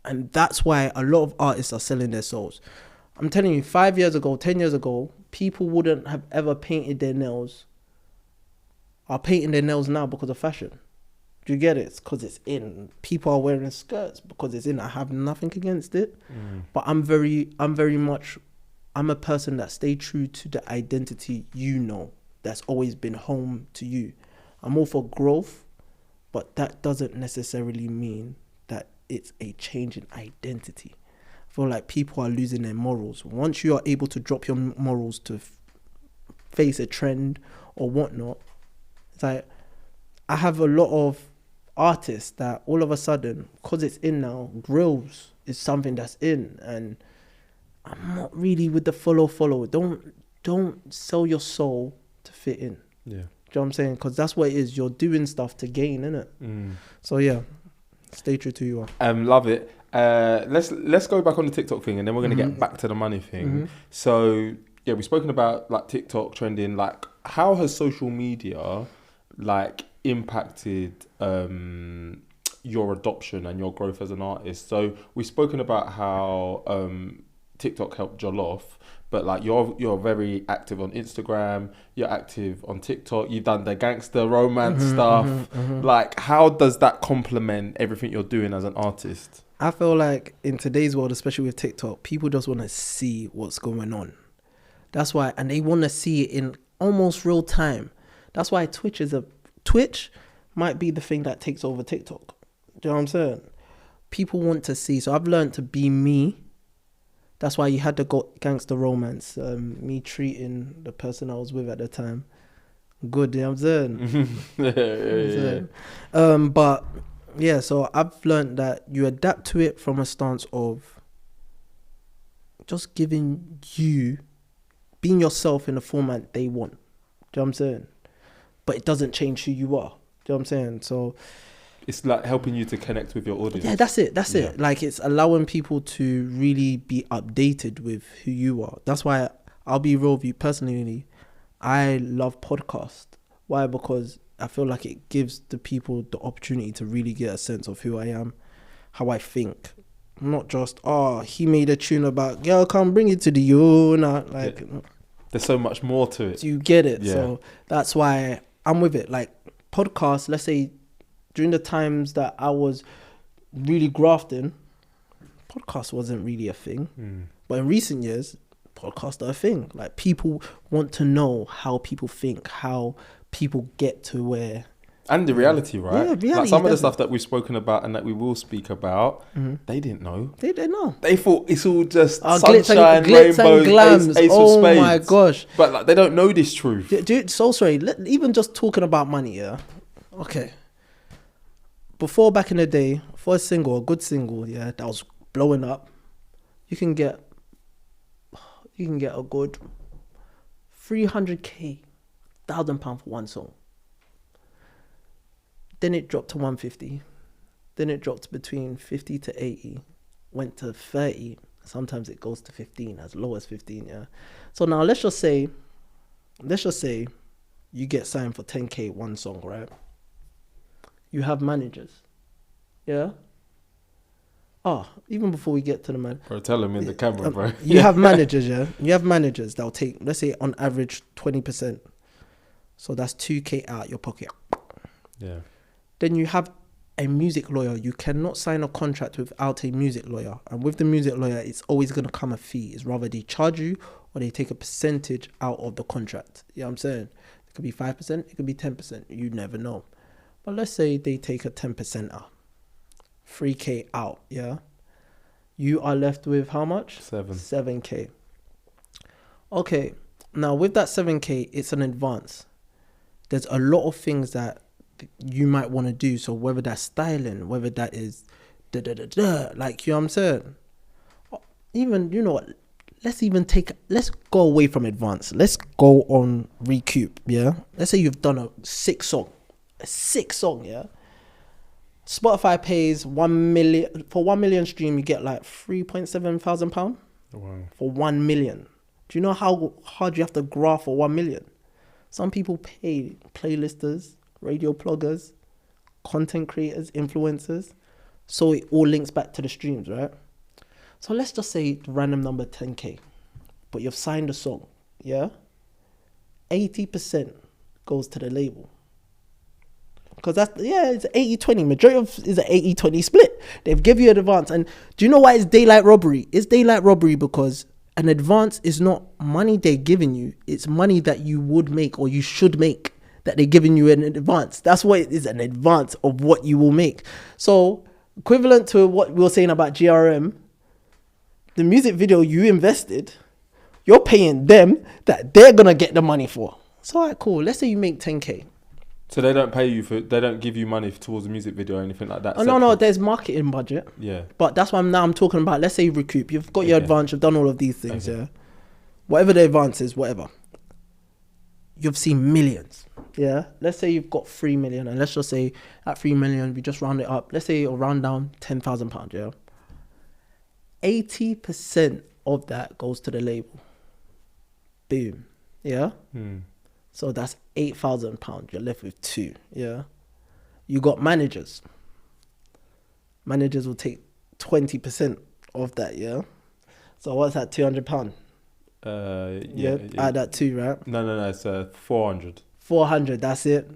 And that's why a lot of artists are selling their souls. I'm telling you, 5 years ago, 10 years ago, people wouldn't have ever painted their nails. Are painting their nails now because of fashion. Do you get it? It's because it's in. People are wearing skirts because it's in. I have nothing against it. But I'm a person that stay true to the identity that's always been home to you. I'm all for growth, but that doesn't necessarily mean that it's a change in identity. I feel like people are losing their morals. Once you are able to drop your morals to face a trend or whatnot, it's like, I have a lot of artists that all of a sudden, because it's in now, grills is something that's in, and I'm not really with the follow. Don't sell your soul to fit in. Yeah. Do you know what I'm saying? Because that's what it is. You're doing stuff to gain, innit? So yeah, stay true to who you are. Love it. Let's go back on the TikTok thing, and then we're gonna get back to the money thing. So yeah, we've spoken about like TikTok trending. Like, how has social media like impacted your adoption and your growth as an artist? So we've spoken about how TikTok helped Jollof, but like you're very active on Instagram, you're active on TikTok, you've done the gangster romance stuff. Like, how does that complement everything you're doing as an artist? I feel like in today's world, especially with TikTok, people just want to see what's going on. That's why, and they want to see it in almost real time. That's why Twitch might be the thing that takes over TikTok. Do you know what I'm saying? People want to see. So I've learned to be me. That's why you had the gangster romance. Me treating the person I was with at the time good. You know what I'm saying? But yeah, so I've learned that you adapt to it from a stance of just being yourself in the format they want. Do you know what I'm saying? But it doesn't change who you are. Do you know what I'm saying? So it's like helping you to connect with your audience. Yeah, that's it. Like, it's allowing people to really be updated with who you are. That's why I'll be real with you personally. I love podcasts. Why? Because I feel like it gives the people the opportunity to really get a sense of who I am, how I think. Not just, he made a tune about, girl, come bring it to the Yona. Like, there's so much more to it. You get it. Yeah. So that's why I'm with it. Like, podcasts, let's say during the times that I was really grafting, podcast wasn't really a thing. But in recent years, podcasts are a thing. Like, people want to know how people think, how people get to where. And the reality, right? Yeah, reality, like some of the definitely. stuff that we've spoken about and that we will speak about, they didn't know. They didn't know. They thought it's all just glitz sunshine, and rainbows, glams. ace of Oh spades. my gosh. But like, they don't know this truth. Dude, so sorry. Even just talking about money, yeah? Okay. Before, back in the day, for a single, a good single, yeah, that was blowing up, you can get a good 300k, £1,000 for one song. Then it dropped to 150. Then it dropped between 50 to 80. Went to 30. Sometimes it goes to 15, as low as 15, yeah. So now let's just say you get signed for 10k one song, right? You have managers, yeah. Even before we get to the man, Bro, tell them in the camera, bro. you have managers, yeah. You have managers that'll take, let's say, on average 20%. So that's 2k out your pocket. Yeah. Then you have a music lawyer. You cannot sign a contract without a music lawyer. And with the music lawyer, it's always going to come a fee. It's rather they charge you or they take a percentage out of the contract. You know what I'm saying? It could be 5%, it could be 10%. You never know. But let's say they take a 10% out. 3k out, yeah? You are left with how much? 7k. Okay, now with that 7k, it's an advance. There's a lot of things that you might want to do. So whether that's styling, whether that is like, you know what I'm saying? Even, you know what, let's go away from advance. Let's go on recoup, yeah? Let's say you've done a sick song, yeah? Spotify pays 1 million, for 1 million stream, you get like £3,700 for 1 million. Do you know how hard you have to graph for 1 million? Some people pay playlisters, radio pluggers, content creators, influencers. So it all links back to the streams, right? So let's just say the random number 10k, but you've signed a song, yeah? 80% goes to the label. Because it's 80-20. Majority of is an 80-20 split. They've give you an advance. And do you know why it's daylight robbery? It's daylight robbery because an advance is not money they're giving you. It's money that you would make or you should make that they're giving you in advance. That's what it is, an advance of what you will make. So equivalent to what we were saying about GRM, the music video you invested, you're paying them that they're going to get the money for. So, all right, cool. Let's say you make 10k. So they don't pay you they don't give you money towards the music video or anything like that? Oh, no, there's marketing budget. Yeah. But that's why I'm talking about, let's say you recoup. You've got your advance, you've done all of these things, yeah? Whatever the advance is, whatever. You've seen millions, yeah? Let's say you've got 3 million, and let's just say at 3 million, we just round it up. Let's say you'll round down £10,000, yeah? 80% of that goes to the label. Boom, yeah? So that's £8,000. You're left with 2, yeah? You got managers. Managers will take 20% of that, yeah? So what's that, £200? Yeah. Add that 2, right? No, it's 400. 400, that's it.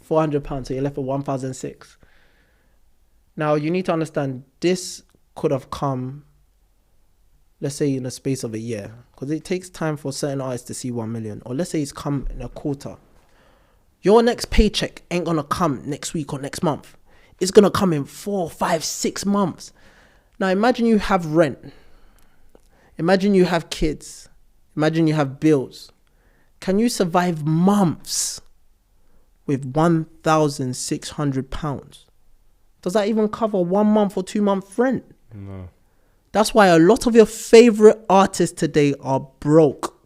£400, so you're left with 1,006. Now, you need to understand, this could have come, let's say, in the space of a year, because it takes time for certain artists to see 1 million. Or let's say it's come in a quarter. Your next paycheck ain't gonna come next week or next month. It's gonna come in 4, 5, 6 months. Now imagine you have rent. Imagine you have kids. Imagine you have bills. Can you survive months with £1,600? Does that even cover 1 month or 2 month rent? No. That's why a lot of your favorite artists today are broke.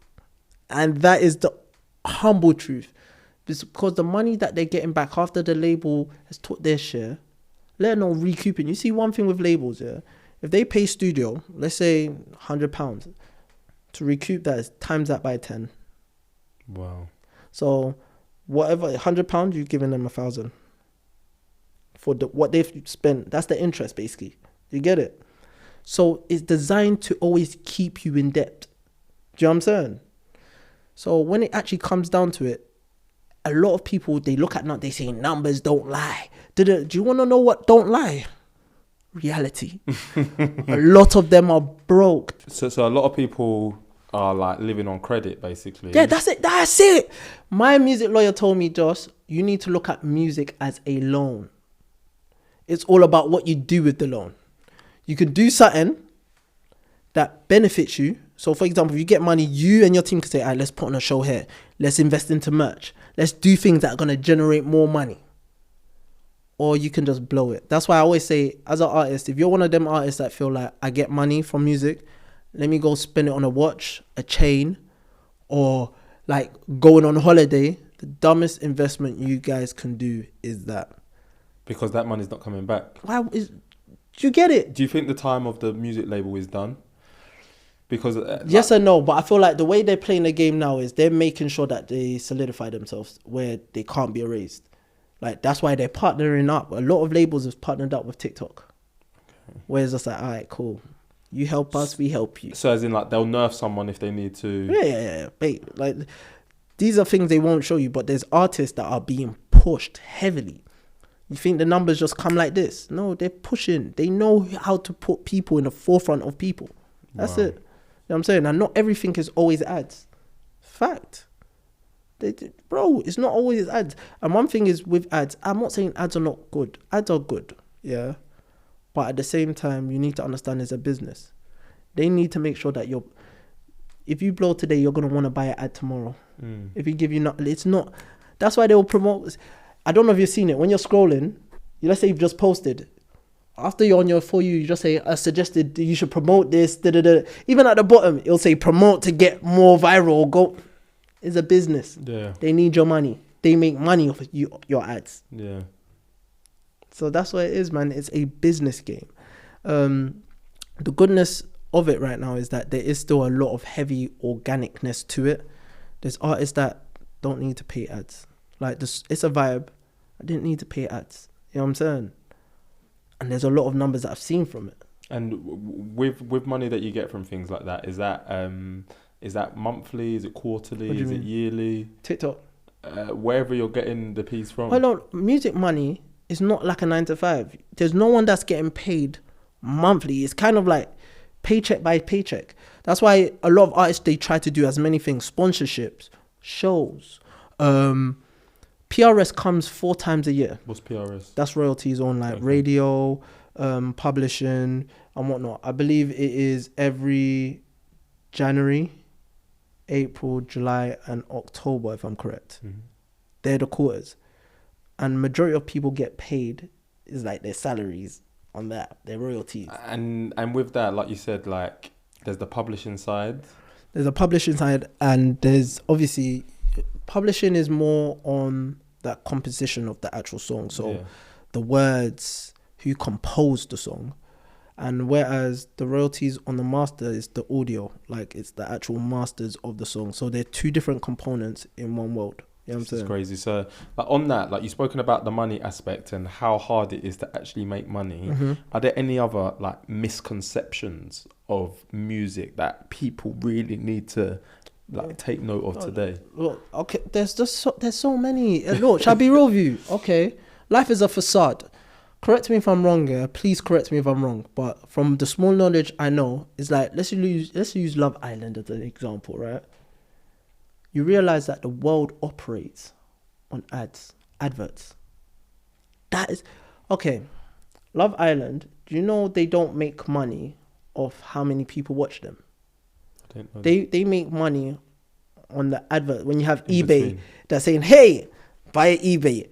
And that is the humble truth. Because the money that they're getting back after the label has took their share, let alone recouping. You see, one thing with labels, yeah, if they pay studio, let's say £100, to recoup that is times that by 10. Wow. So whatever, £100, you're giving them 1,000 for what they've spent. That's the interest, basically. You get it? So it's designed to always keep you in debt. Do you know what I'm saying? So when it actually comes down to it, a lot of people, they look at they say numbers don't lie. Do you want to know what don't lie? Reality. A lot of them are broke. So a lot of people are like living on credit, basically. Yeah, that's it. My music lawyer told me, Josh, you need to look at music as a loan. It's all about what you do with the loan. You could do something that benefits you. So, for example, if you get money, you and your team can say, all right, let's put on a show here. Let's invest into merch. Let's do things that are going to generate more money. Or you can just blow it. That's why I always say, as an artist, if you're one of them artists that feel like, I get money from music, let me go spend it on a watch, a chain, or like going on holiday. The dumbest investment you guys can do is that. Because that money's not coming back. Do you get it? Do you think the time of the music label is done? Because yes and no, but I feel like the way they're playing the game now is they're making sure that they solidify themselves where they can't be erased. Like, that's why they're partnering up. A lot of labels have partnered up with TikTok. Okay. Where it's just like, all right, cool. You help us, we help you. So as in, like, they'll nerf someone if they need to. Yeah. Mate, like, these are things they won't show you, but there's artists that are being pushed heavily. You think the numbers just come like this? No, they're pushing. They know how to put people in the forefront of people. That's it. You know what I'm saying? And not everything is always ads. Fact. Bro, it's not always ads. And one thing is with ads, I'm not saying ads are not good. Ads are good, yeah. But at the same time, you need to understand it's a business. They need to make sure that if you blow today, you're going to want to buy an ad tomorrow. If you give you not, it's not. That's why they will promote. I don't know if you've seen it. When you're scrolling, let's say you've just posted. After you're on your For You, you just say, I suggested you should promote this. Even at the bottom, it'll say promote to get more viral. Go. It's a business. Yeah. They need your money. They make money off your ads. Yeah. So that's what it is, man. It's a business game. The goodness of it right now is that there is still a lot of heavy organicness to it. There's artists that don't need to pay ads. Like, this, it's a vibe. I didn't need to pay ads. You know what I'm saying? And there's a lot of numbers that I've seen from it. And with money that you get from things like that, is that monthly? Is it quarterly? Is it yearly? TikTok. Wherever you're getting the piece from. Hold on. Music money is not like a 9 to 5. There's no one that's getting paid monthly. It's kind of like paycheck by paycheck. That's why a lot of artists, they try to do as many things. Sponsorships, shows. PRS comes 4 times a year. What's PRS? That's royalties on like radio, publishing and whatnot. I believe it is every January, April, July and October, if I'm correct. Mm-hmm. They're the quarters. And majority of people get paid is like their salaries on that, their royalties. And with that, like you said, like there's the publishing side. There's a publishing side, and there's obviously publishing is more on that composition of the actual song. So the words, who composed the song. And whereas the royalties on the master is the audio, like it's the actual masters of the song. So they're 2 different components in one world. You know what I'm saying? It's crazy. So like on that, like you've spoken about the money aspect and how hard it is to actually make money. Mm-hmm. Are there any other like misconceptions of music that people really need to like take note of today? Look, okay, there's so many. Look, shall I be real with you? Okay, life is a facade. Correct me if I'm wrong, yeah. Please correct me if I'm wrong. But from the small knowledge I know, it's like let's use Love Island as an example, right? You realize that the world operates on adverts. That is okay. Love Island. Do you know they don't make money off how many people watch them? I don't know. They make money on the advert. When you have eBay that's saying, "Hey, buy eBay."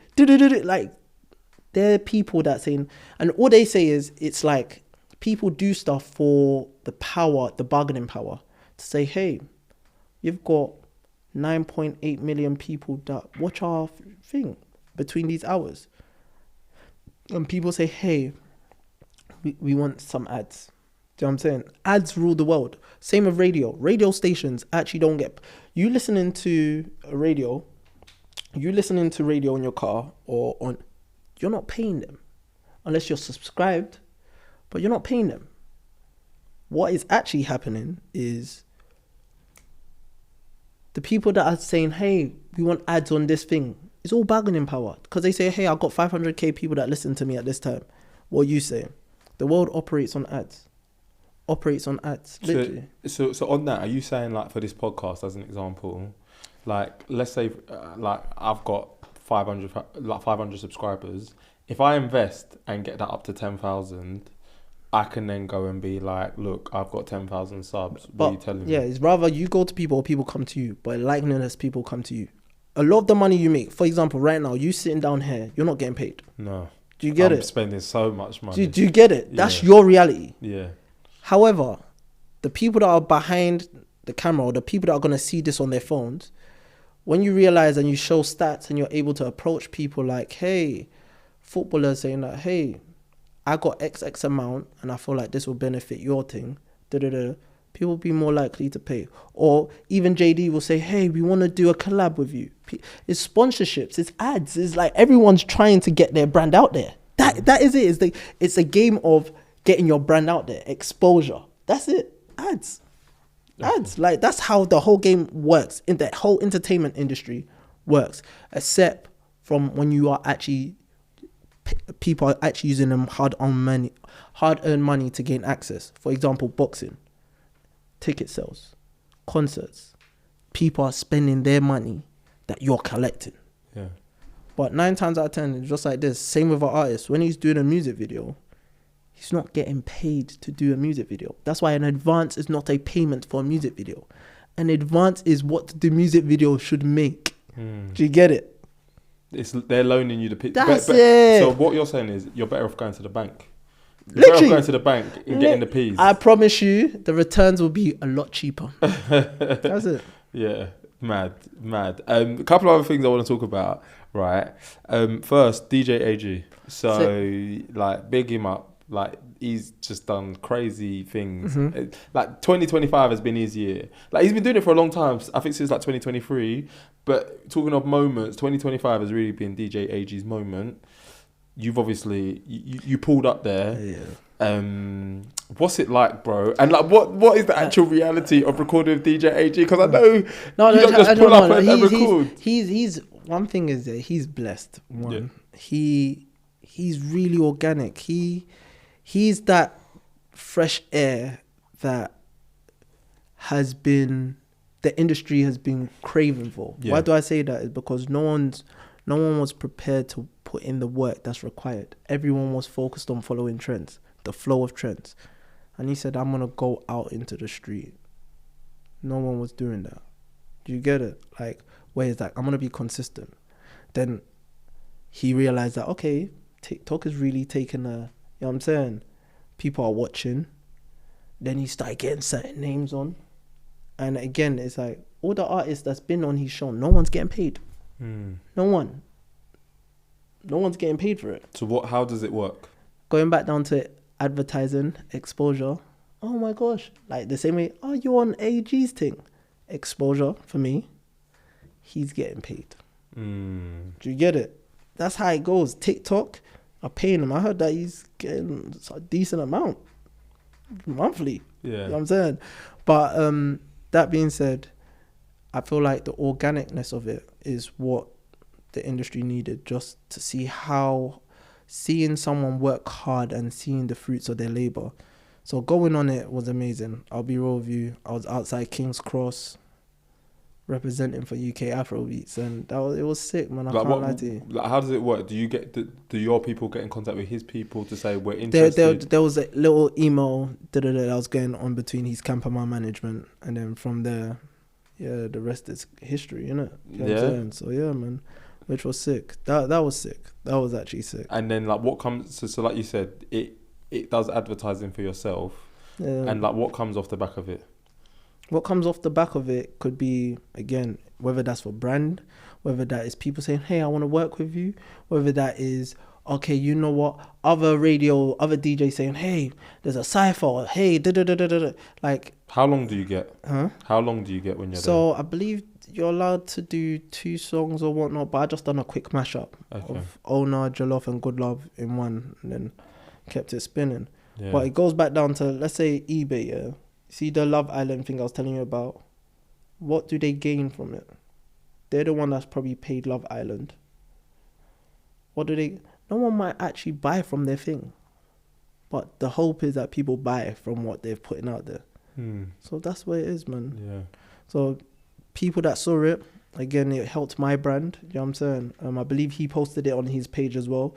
Like, there are people that saying, and all they say is it's like people do stuff for the power, the bargaining power, to say, "Hey, you've got 9.8 million people that watch our thing between these hours." And people say, "Hey, we want some ads." Do you know what I'm saying? Ads rule the world. Same with radio. Radio stations actually don't get... You listening to radio in your car or on... You're not paying them. Unless you're subscribed. But you're not paying them. What is actually happening is The people that are saying, hey, we want ads on this thing, it's all bargaining power. Because they say, hey, I've got 500k people that listen to me at this time. What are you saying? The world operates on ads. Literally. So on that, are you saying, like, for this podcast as an example, like, let's say like I've got 500 subscribers. If I invest and get that up to 10,000, I can then go and be like, look, I've got 10,000 subs. What are you telling me? Yeah, it's rather you go to people or people come to you. But likeliness, people come to you. A lot of the money you make, for example, right now, you sitting down here, you're not getting paid. No. Do you get it? I'm spending so much money. Do you get it? That's your reality. Yeah. However, the people that are behind the camera, or the people that are going to see this on their phones, when you realize and you show stats and you're able to approach people like, hey, footballers saying that, hey, I got X amount and I feel like this will benefit your thing, people will be more likely to pay. Or even JD will say, hey, we want to do a collab with you. It's sponsorships, it's ads, it's like everyone's trying to get their brand out there. That is it. It's a game of getting your brand out there, exposure. That's it. Ads. Like, that's how the whole game works. In the whole entertainment industry works, except from when you are actually, people are actually using them hard-earned money to gain access. For example, boxing, ticket sales, concerts. People are spending their money that you're collecting. Yeah. But 9 times out of 10, it's just like this. Same with an artist. When he's doing a music video, he's not getting paid to do a music video. That's why an advance is not a payment for a music video. An advance is what the music video should make. Do you get it? They're loaning you the pitch. That's it. So what you're saying is you're better off going to the bank. You're Literally. better off going to the bank and getting the P's. I promise you, the returns will be a lot cheaper. That's it. Yeah, mad. A couple of other things I want to talk about, right? First, DJ AG. So, like, big him up. Like, he's just done crazy things. Like, 2025 has been his year. Like, he's been doing it for a long time. I think since like 2023. But talking of moments, 2025 has really been DJ AG's moment. You've obviously you pulled up there. Yeah. What's it like, bro? And like, what is the actual reality of recording with DJ AG? Because I know you don't just pull up and record. He's one thing is that he's blessed. One, he's really organic. He's that fresh air that has been the industry has been craving for. Why do I say that? Is because no one was prepared to put in the work that's required. Everyone was focused on following trends, the flow of trends. And he said, I'm going to go out into the street. No one was doing that. Do you get it? Like, where is that? I'm going to be consistent. Then he realized that, okay, TikTok is really taking a, you know what I'm saying? People are watching. Then he started getting certain names on. And again, it's like, all the artists that's been on his show, no one's getting paid. No one's getting paid for it. So how does it work? Going back down to advertising, exposure. Oh my gosh. Like the same way, you're on AG's thing. Exposure for me. He's getting paid. Do you get it? That's how it goes. TikTok are paying him. I heard that he's getting a decent amount monthly. Yeah. You know what I'm saying? But that being said, I feel like the organicness of it is what the industry needed, just to see how seeing someone work hard and seeing the fruits of their labor. So going on it was amazing. I'll be real with you. I was outside King's Cross representing for UK Afrobeats, and it was sick, man. I can't lie to you. Like, how does it work? Do your people get in contact with his people to say we're interested? There was a little email that was going on between his camp and my management, and then from there, the rest is history, innit? You know what I'm saying? So yeah, man, which was sick. That was sick. That was actually sick. And then like what comes? So like you said, it does advertising for yourself, and like what comes off the back of it? What comes off the back of it could be, again, whether that's for brand, whether that is people saying, hey, I want to work with you, whether that is, okay, you know what, other DJs saying, hey, there's a cypher, hey, da-da-da-da-da-da. Like, how long do you get? How long do you get when you're there? So I believe you're allowed to do 2 songs or whatnot, but I just done a quick mashup of Ona, Jollof and Good Love in one, and then kept it spinning. Yeah. But it goes back down to, let's say, eBay, See the Love Island thing I was telling you about? what do they gain from it? They're the one that's probably paid Love Island. What do they... No one might actually buy from their thing. But the hope is that people buy from what they're putting out there. So that's what it is, man. Yeah. So people that saw it, again, it helped my brand. You know what I'm saying? I believe he posted it on his page as well.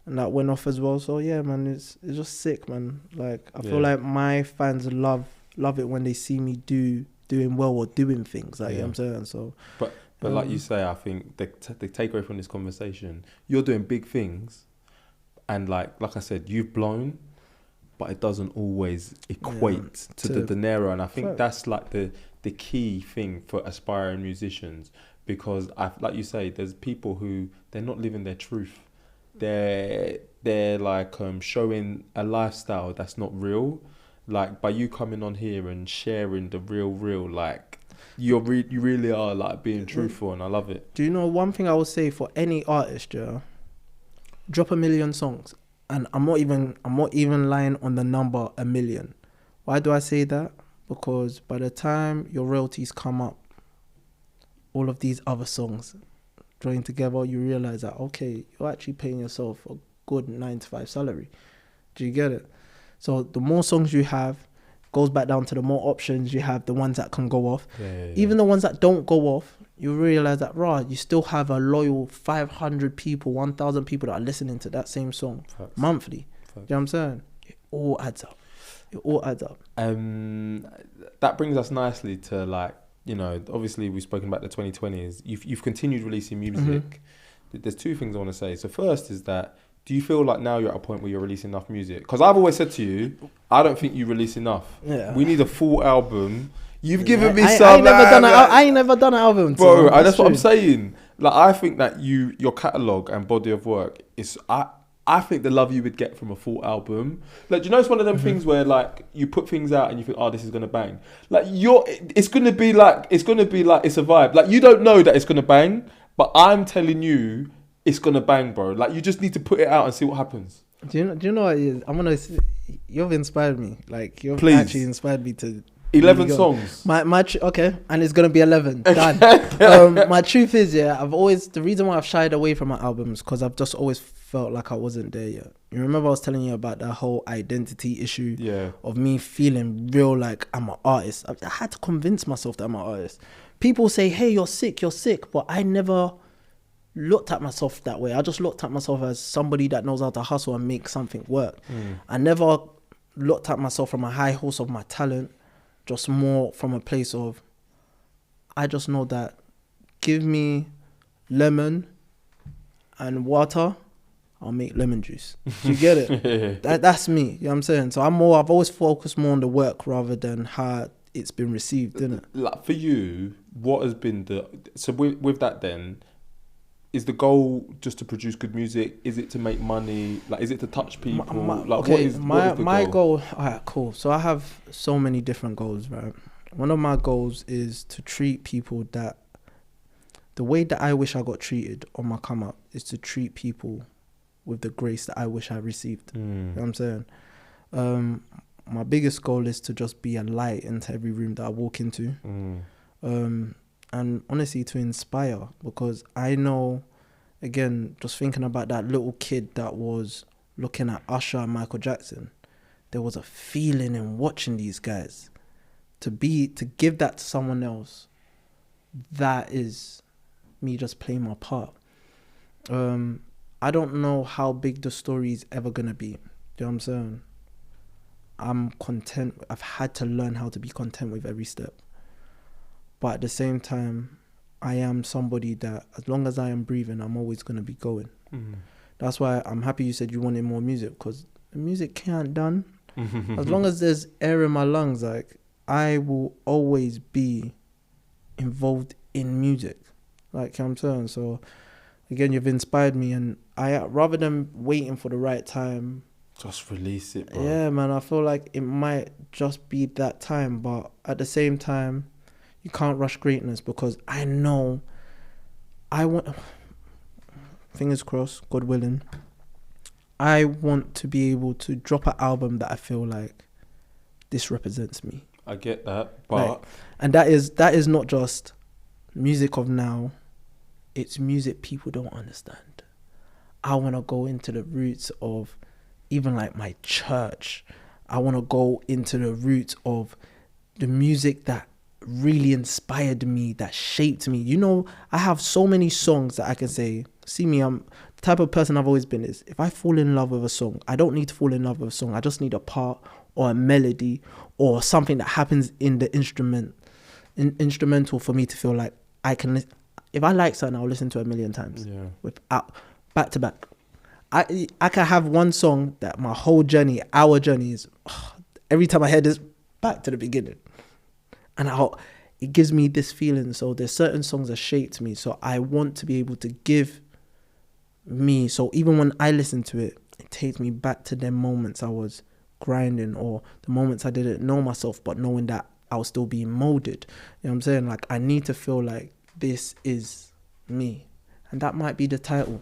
And that went off as well. So yeah, man, it's just sick, man. Like, I feel like my fans love it when they see me doing well or doing things. Like, you know what I'm saying? So... But like you say, I think the takeaway from this conversation, you're doing big things, and like I said, you've blown, but it doesn't always equate to the dinero, and I think that's like the key thing for aspiring musicians, because like you say, there's people who they're not living their truth, they're like showing a lifestyle that's not real. Like, by you coming on here and sharing the real, like, you really are like being truthful, and I love it. Do you know one thing I would say for any artist, yeah? Drop 1 million songs, and I'm not even lying on the number 1 million. Why do I say that? Because by the time your royalties come up, all of these other songs join together, you realize that, okay, you're actually paying yourself a good 9-to-5 salary. Do you get it? So the more songs you have, goes back down to the more options you have, the ones that can go off. Even the ones that don't go off, you realize that, you still have a loyal 500 people, 1,000 people that are listening to that same song monthly. You know what I'm saying? It all adds up. That brings us nicely to, like, you know, obviously we've spoken about the 2020s. You've continued releasing music. There's two things I want to say. So first is that, do you feel like now you're at a point where you're releasing enough music? Because I've always said to you, I don't think you release enough. Yeah. We need a full album. You've given me some... I ain't never done an album. Bro, that's what I'm saying. Like, I think that your catalogue and body of work is... I think the love you would get from a full album. Like, do you know it's one of them things where, like, you put things out and you think, oh, this is going to bang. Like, it's going to be like it's a vibe. Like, you don't know that it's going to bang, but I'm telling you... It's gonna bang, bro. Like, you just need to put it out and see what happens. Do you know what it is? You've inspired me. Like, you've actually inspired me to 11 songs. Okay, and it's gonna be 11. Done. My truth is, the reason why I've shied away from my albums, because I've just always felt like I wasn't there yet. You remember I was telling you about that whole identity issue of me feeling real like I'm an artist. I had to convince myself that I'm an artist. People say, hey, you're sick, but I never looked at myself that way. I just looked at myself as somebody that knows how to hustle and make something work. I never looked at myself from a high horse of my talent, just more from a place of, I just know that give me lemon and water, I'll make lemon juice. Do you get it? That's me. You know what I'm saying? So I've always focused more on the work rather than how it's been received, isn't it? Like, for you, what has been so with that then, is the goal just to produce good music? Is it to make money? Like, is it to touch people? What is my goal? All right, cool. So I have so many different goals, right? One of my goals is to treat people that the way that I wish I got treated on my come up is to treat people with the grace that I wish I received. You know what I'm saying? My biggest goal is to just be a light into every room that I walk into. And honestly, to inspire, because I know, again, just thinking about that little kid that was looking at Usher and Michael Jackson, there was a feeling in watching these guys. To give that to someone else, that is me just playing my part. I don't know how big the story is ever going to be. You know what I'm saying? I'm content. I've had to learn how to be content with every step. But at the same time, I am somebody that, as long as I am breathing, I'm always going to be going. That's why I'm happy you said you wanted more music, because the music can't done. As long as there's air in my lungs, like, I will always be involved in music. Like, you know what I'm saying? So, again, you've inspired me, and rather than waiting for the right time, just release it, bro. Yeah, man, I feel like it might just be that time, but at the same time, you can't rush greatness, because I know fingers crossed, God willing, I want to be able to drop an album that I feel like this represents me. I get that, but Like, and that is not just music of now. It's music people don't understand. I want to go into the roots of even like my church. I want to go into the roots of the music that really inspired me, that shaped me. You know, I have so many songs that I can say, see me, I'm the type of person I've always been is, if I fall in love with a song, I don't need to fall in love with a song. I just need a part or a melody or something that happens in the instrumental for me to feel like I can, if I like something, I'll listen to it a million times. yeah. Without, back to back. I can have one song that my whole journey, our journey is, every time I hear this, back to the beginning. And it gives me this feeling. So there's certain songs that shaped me. So I want to be able to give me. So even when I listen to it, it takes me back to them moments I was grinding, or the moments I didn't know myself, but knowing that I was still being molded. You know what I'm saying? Like, I need to feel like this is me. And that might be the title.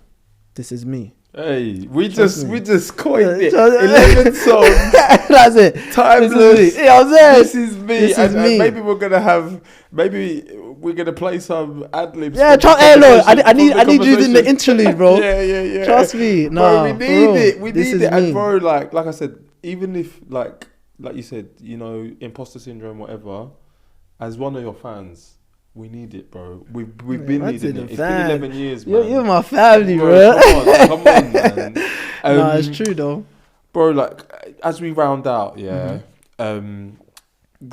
This is me. Hey, we just coined it. Trust- 11 songs. That's it. Timeless. This is me. This is me. This is me. And maybe we're gonna play some ad libs. Yeah, hey, look, I need you in the interlude, bro. Yeah. Trust me. No, bro, we need it. We this need is it. And me. bro, like I said, even if like you said, you know, imposter syndrome, whatever, as one of your fans, we need it, bro. We've been needing it. It's been 11 years, man. You're my family, bro. Come on, man. No, it's true though. Bro, like, as we round out,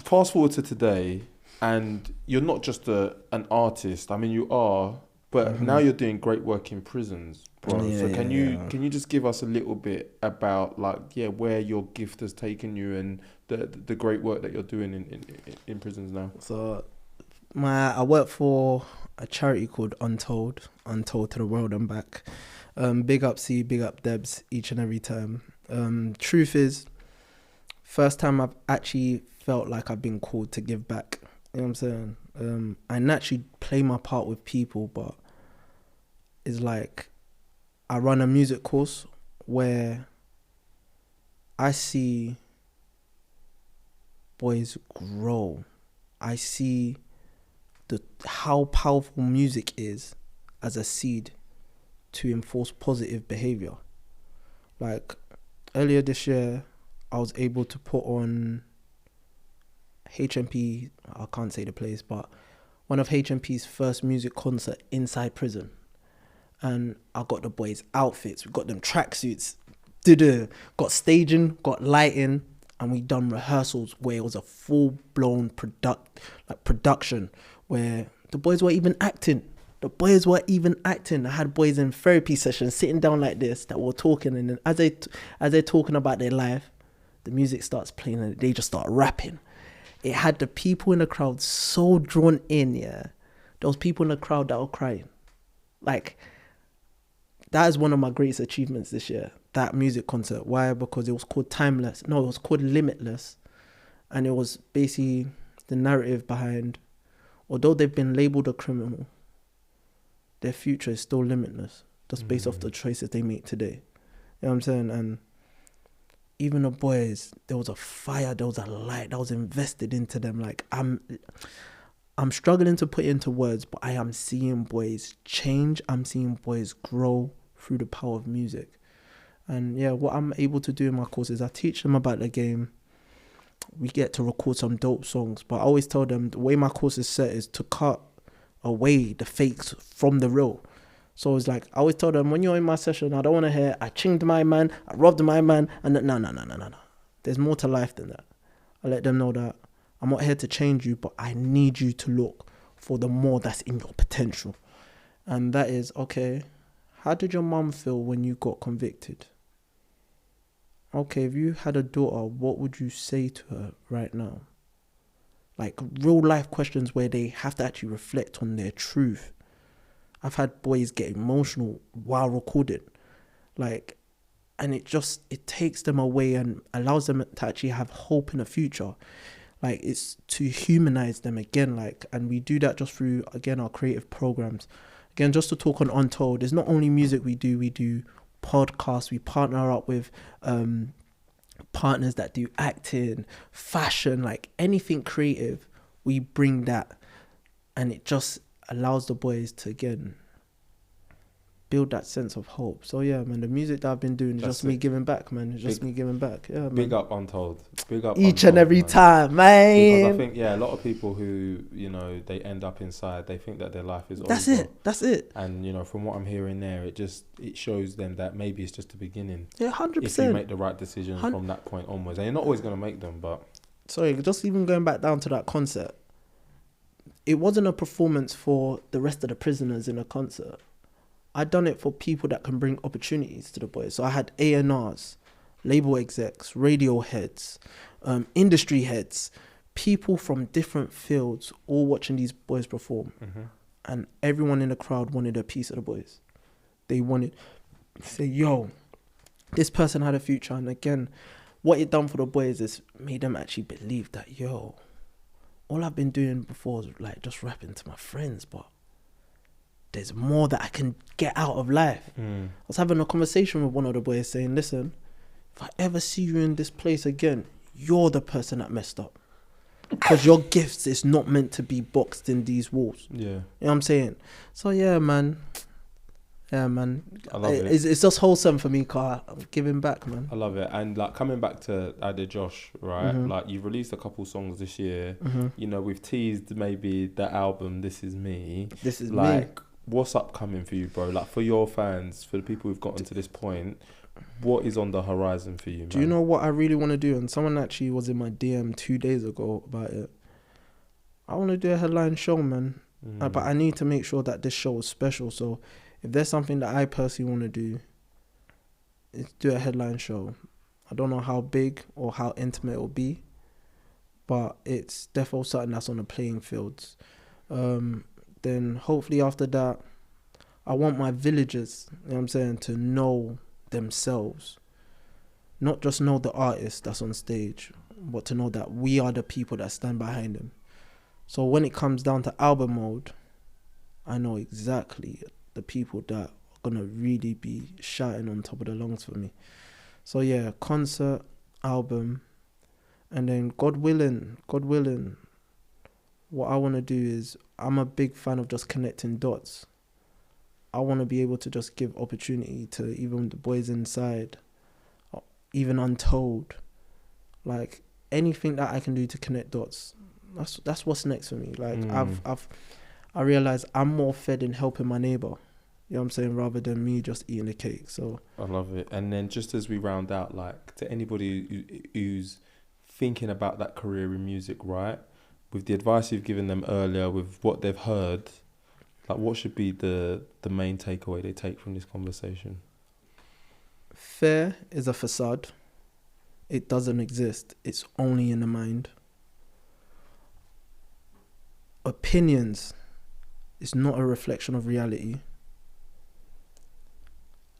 fast forward to today, and you're not just an artist. I mean, you are, but now you're doing great work in prisons, bro. Yeah, so can you just give us a little bit about where your gift has taken you and the great work that you're doing in prisons now? So I work for a charity called Untold to the World and Back. Big up C, big up Debs each and every time. Truth is, first time I've actually felt like I've been called to give back. You know what I'm saying? I naturally play my part with people, but it's like I run a music course where I see boys grow. I see how powerful music is as a seed to enforce positive behavior. Like earlier this year, I was able to put on HMP, I can't say the place, but one of HMP's first music concert inside prison. And I got the boys' outfits, we got them tracksuits, got staging, got lighting, and we done rehearsals where it was a full-blown production where the boys were even acting. I had boys in therapy sessions sitting down like this that were talking, and then as they're talking about their life, the music starts playing and they just start rapping. It had the people in the crowd so drawn in, yeah. There was people in the crowd that were crying. Like, that is one of my greatest achievements this year, that music concert. Why? Because it was called Timeless. No, it was called Limitless. And it was basically the narrative behind, although they've been labeled a criminal, their future is still limitless, just based off the choices they make today. You know what I'm saying? And even the boys, there was a fire, there was a light that was invested into them. Like, I'm struggling to put it into words, but I am seeing boys change. I'm seeing boys grow through the power of music. And yeah, what I'm able to do in my courses, I teach them about the game. We get to record some dope songs, but I always tell them the way my course is set is to cut away the fakes from the real. So it's like, I always tell them, when you're in my session, I don't want to hear, I chinged my man, I robbed my man, and no. There's more to life than that. I let them know that I'm not here to change you, but I need you to look for the more that's in your potential. And that is, okay, how did your mum feel when you got convicted? Okay, if you had a daughter, what would you say to her right now? Like, real life questions where they have to actually reflect on their truth. I've had boys get emotional while recording. Like, and it takes them away and allows them to actually have hope in the future. Like, it's to humanize them again. Like, and we do that just through, again, our creative programs. Again, just to talk on Untold, it's not only music we do podcasts, we partner up with partners that do acting, fashion, like anything creative, we bring that, and it just allows the boys to again build that sense of hope. So yeah, man, the music that I've been doing is just me giving back, man. It's just me giving back. Yeah, man. Big up Untold. Big up each Untold, and every man. time, man. Because I think, yeah, a lot of people who, you know, they end up inside, they think that their life is over. That's it. And, you know, from what I'm hearing there, it shows them that maybe it's just the beginning. Yeah, 100%. If you make the right decisions from that point onwards. And you're not always going to make them, but... Sorry, just even going back down to that concert, it wasn't a performance for the rest of the prisoners in a concert. I done it for people that can bring opportunities to the boys. So I had A&Rs, label execs, radio heads, industry heads, people from different fields all watching these boys perform. Mm-hmm. And everyone in the crowd wanted a piece of the boys. They wanted to say, yo, this person had a future. And again, what it done for the boys is made them actually believe that, yo, all I've been doing before is like just rapping to my friends, but there's more that I can get out of life. I was having a conversation with one of the boys saying, listen, if I ever see you in this place again, you're the person that messed up. Because your gifts is not meant to be boxed in these walls. Yeah. You know what I'm saying? So yeah, man. Yeah, man. I love it. It's just wholesome for me, Car. I'm giving back, man. I love it. And like coming back to AdeJosh, right? Mm-hmm. Like you've released a couple songs this year. Mm-hmm. You know, we've teased maybe the album This Is Me. This is like, me. What's upcoming for you, bro? Like for your fans, for the people who've gotten to this point, what is on the horizon for you, man? Do you know what I really want to do? And someone actually was in my DM 2 days ago about it. I want to do a headline show, man. But I need to make sure that this show is special. So if there's something that I personally want to do, it's do a headline show. I don't know how big or how intimate it will be, but it's definitely something that's on the playing fields. Then hopefully after that, I want my villagers, you know what I'm saying, to know themselves. Not just know the artist that's on stage, but to know that we are the people that stand behind them. So when it comes down to album mode, I know exactly the people that are going to really be shouting on top of the lungs for me. So yeah, concert, album, and then God willing, what I want to do is, I'm a big fan of just connecting dots. I want to be able to just give opportunity to even the boys inside, even Untold. Like anything that I can do to connect dots, that's what's next for me. Like I realize I'm more fed in helping my neighbor. You know what I'm saying? Rather than me just eating the cake. So I love it. And then just as we round out, like to anybody who's thinking about that career in music, right? With the advice you've given them earlier, with what they've heard, like what should be the main takeaway they take from this conversation? Fear is a facade. It doesn't exist. It's only in the mind. Opinions is not a reflection of reality.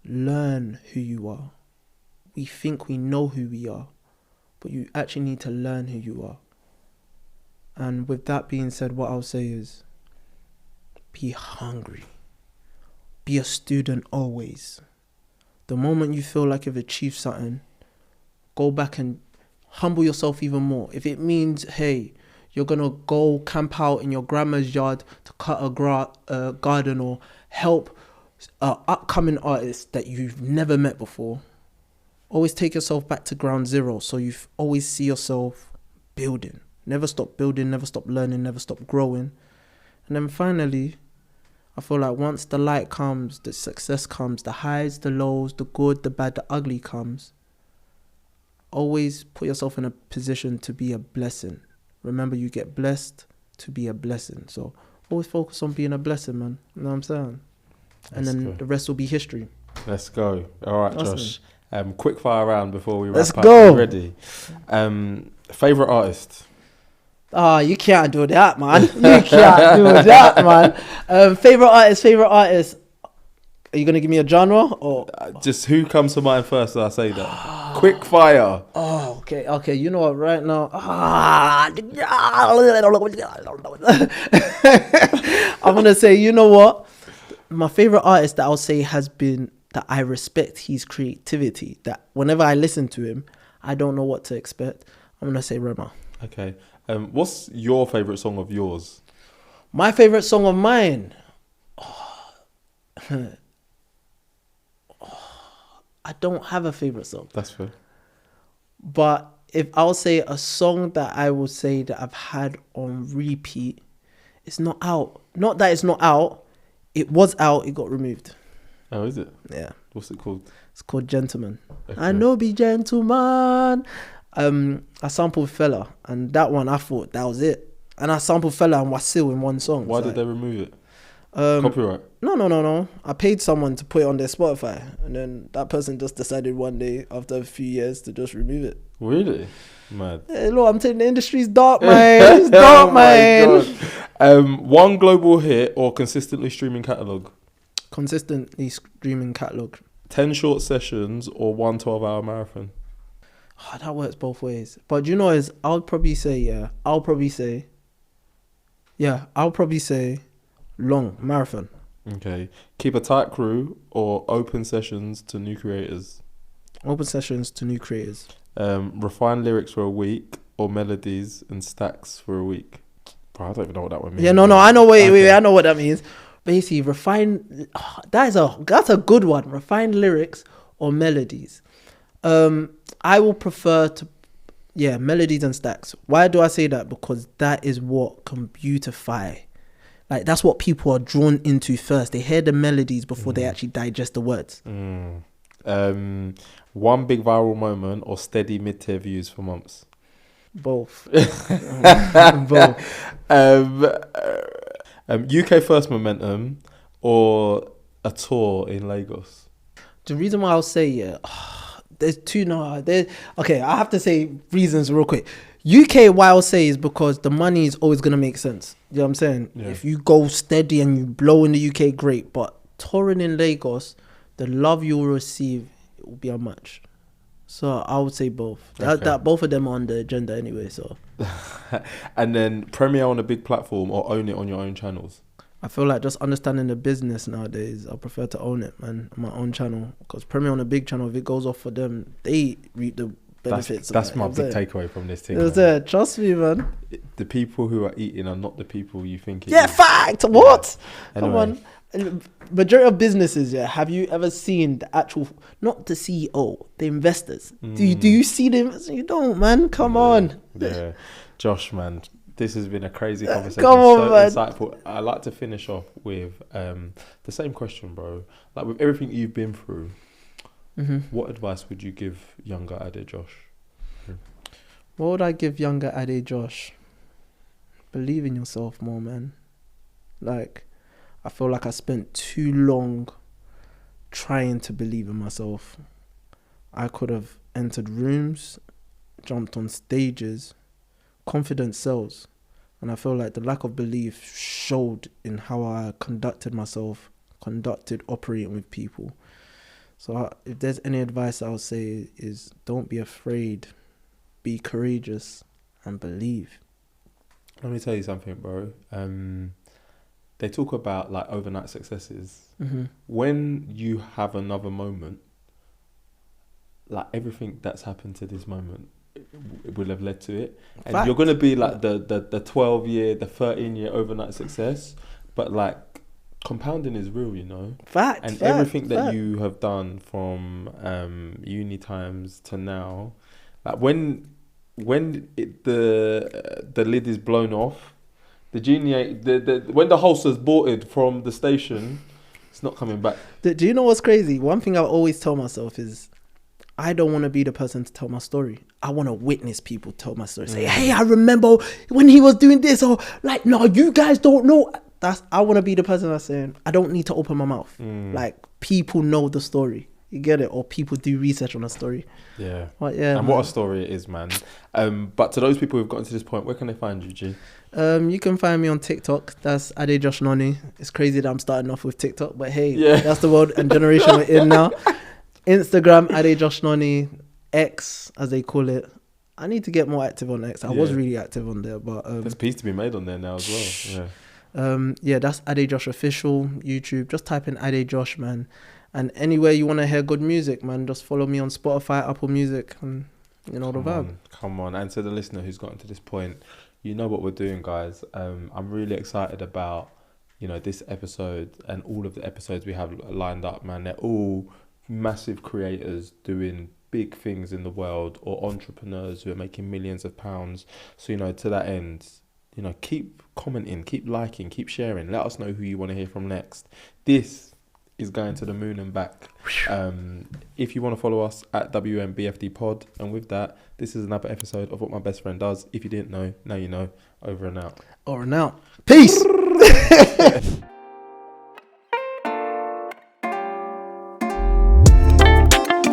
Learn who you are. We think we know who we are, but you actually need to learn who you are. And with that being said, what I'll say is, be hungry. Be a student always. The moment you feel like you've achieved something, go back and humble yourself even more. If it means, hey, you're going to go camp out in your grandma's yard to cut a garden or help an upcoming artist that you've never met before, always take yourself back to ground zero so you always see yourself building. Never stop building, never stop learning, never stop growing. And then finally, I feel like once the light comes, the success comes, the highs, the lows, the good, the bad, the ugly comes, always put yourself in a position to be a blessing. Remember, you get blessed to be a blessing. So always focus on being a blessing, man. You know what I'm saying? And then the rest will be history. Let's go. All right, awesome. Josh. Quick fire round before we wrap Let's up. go. You ready? Favorite artist? You can't do that, man. You can't do that, man. Favorite artist. Are you gonna give me a genre or just who comes to mind first? I say that. Quick fire. Oh, okay. You know what? Right now, I'm gonna say, you know what? My favorite artist that I'll say has been that I respect his creativity. That whenever I listen to him, I don't know what to expect. I'm gonna say Rema. Okay. What's your favorite song of yours? My favorite song of mine. I don't have a favorite song. That's fair. But if I'll say a song that I will say that I've had on repeat, it's not out. Not that it's not out. It was out. It got removed. Oh, is it? Yeah. What's it called? It's called Gentleman. Okay. I know be gentleman. I sampled Fella, and that one I thought that was it. And I sampled Fella and Wasil in one song. Why did they remove it? Copyright? No. I paid someone to put it on their Spotify, and then that person just decided one day after a few years to just remove it. Really? Mad. Hey, look, I'm telling you, the industry's dark, man. It's dark, man. One global hit or consistently streaming catalogue? Consistently streaming catalogue. 10 short sessions or 1 12-hour marathon? Oh, that works both ways. But you know, I'll probably say long marathon. Okay. Keep a tight crew or open sessions to new creators? Open sessions to new creators. Refine lyrics for a week or melodies and stacks for a week? Bro, I don't even know what that one means. Yeah, no, I know. Wait, I know what that means. Basically, refine. That's a good one. Refine lyrics or melodies. I will prefer to, melodies and stacks. Why do I say that? Because that is what can beautify. Like, that's what people are drawn into first. They hear the melodies before they actually digest the words. One big viral moment or steady mid-tier views for months? Both. Both. UK first momentum or a tour in Lagos? The reason why I'll say, there's two. Okay, I have to say reasons real quick. UK, why I'll say is because the money is always going to make sense. You know what I'm saying? Yeah. If you go steady and you blow in the UK, great. But touring in Lagos, the love you'll receive, it will be unmatched. So I would say both. Okay. That both of them are on the agenda anyway. So. And then premiere on a big platform or own it on your own channels? I feel like just understanding the business nowadays, I prefer to own it, man, on my own channel. Because premiere on a big channel, if it goes off for them, they reap the benefits. That's my big takeaway from this thing. Trust me, man. The people who are eating are not the people you think. Fact. What? Yeah. Anyway. Come on. Majority of businesses, have you ever seen the actual, not the CEO, the investors? Do you see them? You don't, man. Come on. Yeah, Josh, man, this has been a crazy conversation. Come on, man. Insightful. I like to finish off with the same question, bro. Like, with everything you've been through, what advice would you give younger AdeJosh? What would I give younger AdeJosh? Believe in yourself more, man. Like, I feel like I spent too long trying to believe in myself. I could have entered rooms, jumped on stages, confidence sells. And I feel like the lack of belief showed in how I conducted myself, operating with people. So if there's any advice I would say is don't be afraid, be courageous and believe. Let me tell you something, bro. They talk about like overnight successes. When you have another moment, like everything that's happened to this moment, it will have led to it. And you're going to be like the 12-year, the 13-year overnight success. But like compounding is real, you know. Everything that you have done from uni times to now, like when the lid is blown off, the genie, when the host is boarded from the station, it's not coming back. Do you know what's crazy? One thing I always tell myself is, I don't want to be the person to tell my story. I want to witness people tell my story. Say, hey, I remember when he was doing this. Or like, no, you guys don't know. I want to be the person that's saying, I don't need to open my mouth. Like, people know the story. You get it? Or people do research on a story. Yeah. But yeah, and man, what a story it is, man. But to those people who've gotten to this point, where can they find you, G? You can find me on TikTok. That's AdeJosh Noni. It's crazy that I'm starting off with TikTok, but hey, that's the world and generation we're in now. Instagram, AdeJosh Noni. X, as they call it. I need to get more active on X. I was really active on there, but there's peace to be made on there now as well. Yeah. That's AdeJosh Official YouTube. Just type in AdeJosh, man. And anywhere you want to hear good music, man, just follow me on Spotify, Apple Music, and You know the vibe. Come on. And to the listener who's gotten to this point, you know what we're doing, guys. I'm really excited about, this episode and all of the episodes we have lined up, man. They're all massive creators doing big things in the world, or entrepreneurs who are making millions of pounds. So, to that end, keep commenting, keep liking, keep sharing. Let us know who you want to hear from next. This is going to the moon and back. If you want to follow us at WMBFD Pod, and with that, this is another episode of What My Best Friend Does. If you didn't know, now you know. Over and out. Over and out. Peace.